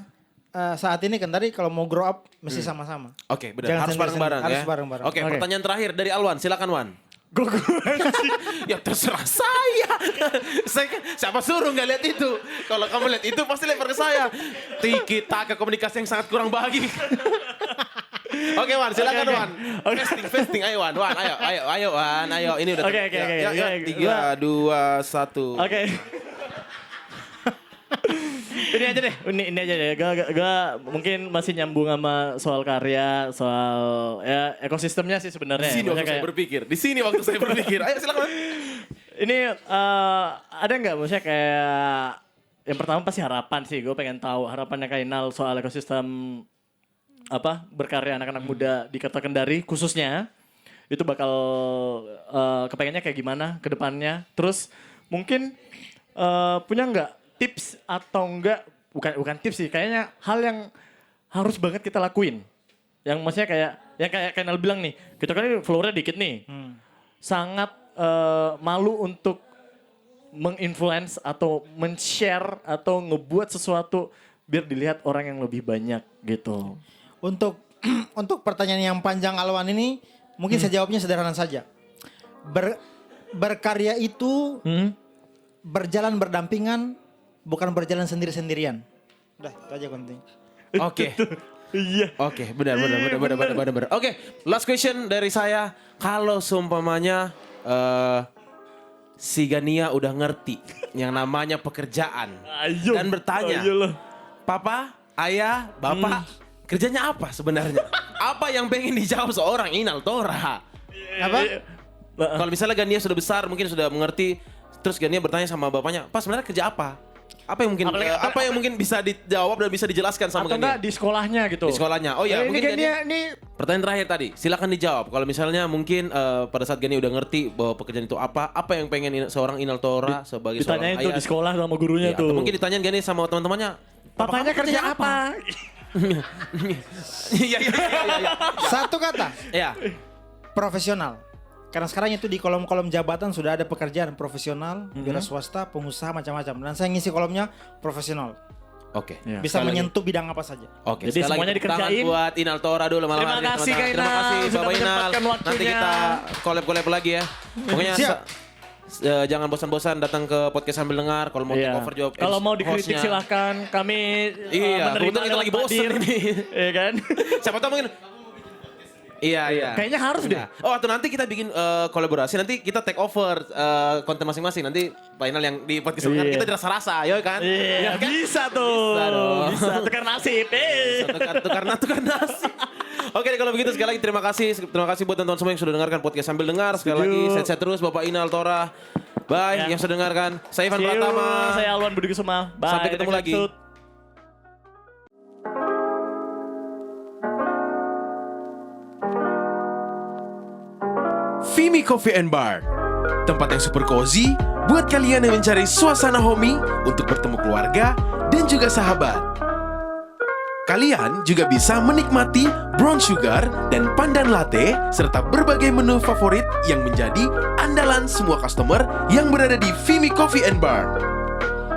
saat ini kan tadi kalau mau grow up mesti sama-sama. Oke, benar. Jangan Harus sendiri-sendiri. bareng-bareng ya. Harus bareng-bareng. Oke, Oke. pertanyaan terakhir dari Alwan. Silakan Wan. Gue Ya terserah saya. Siapa suruh nggak lihat itu? Kalau kamu lihat itu pasti lempar ke saya. Kita komunikasi yang sangat kurang bahagia. Oke Wan, silakan Wan. Fasting, ayo Wan, ayo Wan, ayo. Ini udah. Oke. Ya, 3, 2, 1. Oke. Ini aja deh, ini aja deh. Gue mungkin masih nyambung sama soal karya, soal ya ekosistemnya sih sebenarnya. Di sini waktu Maksudnya saya kayak- berpikir. Di sini waktu saya berpikir. Ayo silakan. Ini ada nggak maksudnya kayak yang pertama pasti harapan sih. Gue pengen tahu harapannya Kainal soal ekosistem berkarya anak-anak muda di Kota Kendari khususnya. Itu bakal kepengennya kayak gimana ke depannya. Terus mungkin punya nggak tips atau enggak, bukan tips sih, kayaknya hal yang harus banget kita lakuin. Yang maksudnya kayak, yang kayak Kainal bilang nih, kita kan ini followernya dikit nih. Sangat malu untuk menginfluence atau men-share atau ngebuat sesuatu biar dilihat orang yang lebih banyak gitu. Untuk untuk pertanyaan yang panjang Alwan ini mungkin saya jawabnya sederhana saja. Berkarya itu berjalan berdampingan, bukan berjalan sendiri-sendirian. Udah, itu aja penting. Oke. Iya. Oke, benar. Oke, last question dari saya. Kalau seumpamanya si Gania udah ngerti yang namanya pekerjaan Ayo. dan bertanya, Ayolah. Papa, Ayah, Bapak, kerjanya apa sebenarnya? Apa yang pengen dijawab seorang Inal Tora? Apa? Kalau misalnya Gania sudah besar, mungkin sudah mengerti, terus Gania bertanya sama bapaknya, "Pak, sebenarnya kerja apa?" Apa yang mungkin apa yang mungkin bisa dijawab dan bisa dijelaskan sama Atau enggak Gania? di sekolahnya gitu. Di sekolahnya. Oh ya, ini mungkin kan Gania. ini Pertanyaan terakhir tadi, silakan dijawab. Kalau misalnya mungkin pada saat Gani udah ngerti bahwa pekerjaan itu apa yang pengen seorang Inal Tora sebagai ditanyain seorang tuh ayah. di sekolah sama gurunya Iya, tuh. atau mungkin ditanyain Gani sama teman-temannya. Papanya "Papa, kerja apa? Iya. Satu kata, Iya. profesional. Karena sekarang itu di kolom-kolom jabatan sudah ada pekerjaan profesional, wira swasta, pengusaha macam-macam. Dan saya ngisi kolomnya profesional. Oke. Iya. Bisa Sekali lagi. menyentuh bidang apa saja. Oke, Jadi sekali semuanya lagi tepuk tangan dikerjain. buat Inal Tora dulu malam Terima hari ini, kasih, teman-teman. Terima Kainal, kasih sudah Bapak Inal. menyempatkan waktunya. Nanti kita collab lagi ya. Pokoknya Siap. jangan bosan-bosan datang ke podcast sambil dengar. Kalau mau take Iya. over job, Kalau mau dikritik hostnya. silahkan, kami Iya, menerima kebetulan kita lagi lewat bosen hadir. ini. Iya kan? Siapa tahu mungkin. Iya. Kayaknya harus deh. Oh, atau nanti kita bikin kolaborasi. Nanti kita take over konten masing-masing. Nanti final yang di podcast Iya. kita dirasa-rasa, yo kan? Iya, Ya kan? bisa tuh. Bisa dong. Bisa tukar nasib. Tukar nasi. Oke deh, kalau begitu sekali lagi terima kasih buat teman-teman semua yang sudah dengarkan podcast sambil dengar. Sekali Setuju. lagi sehat-sehat terus Bapak Inal Tora. Bye Ya. yang sudah dengarkan. Saya Ivan See you. Pratama. Saya Alwan Budi Kusuma. Bye. Sampai ketemu Next lagi. episode. Vimy Coffee and Bar, tempat yang super cozy buat kalian yang mencari suasana homey untuk bertemu keluarga dan juga sahabat. Kalian juga bisa menikmati brown sugar dan pandan latte serta berbagai menu favorit yang menjadi andalan semua customer yang berada di Vimy Coffee and Bar.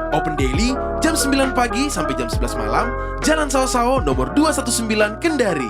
Open daily jam 9 pagi sampai jam 11 malam, Jalan Sao-Sao nomor 219 Kendari.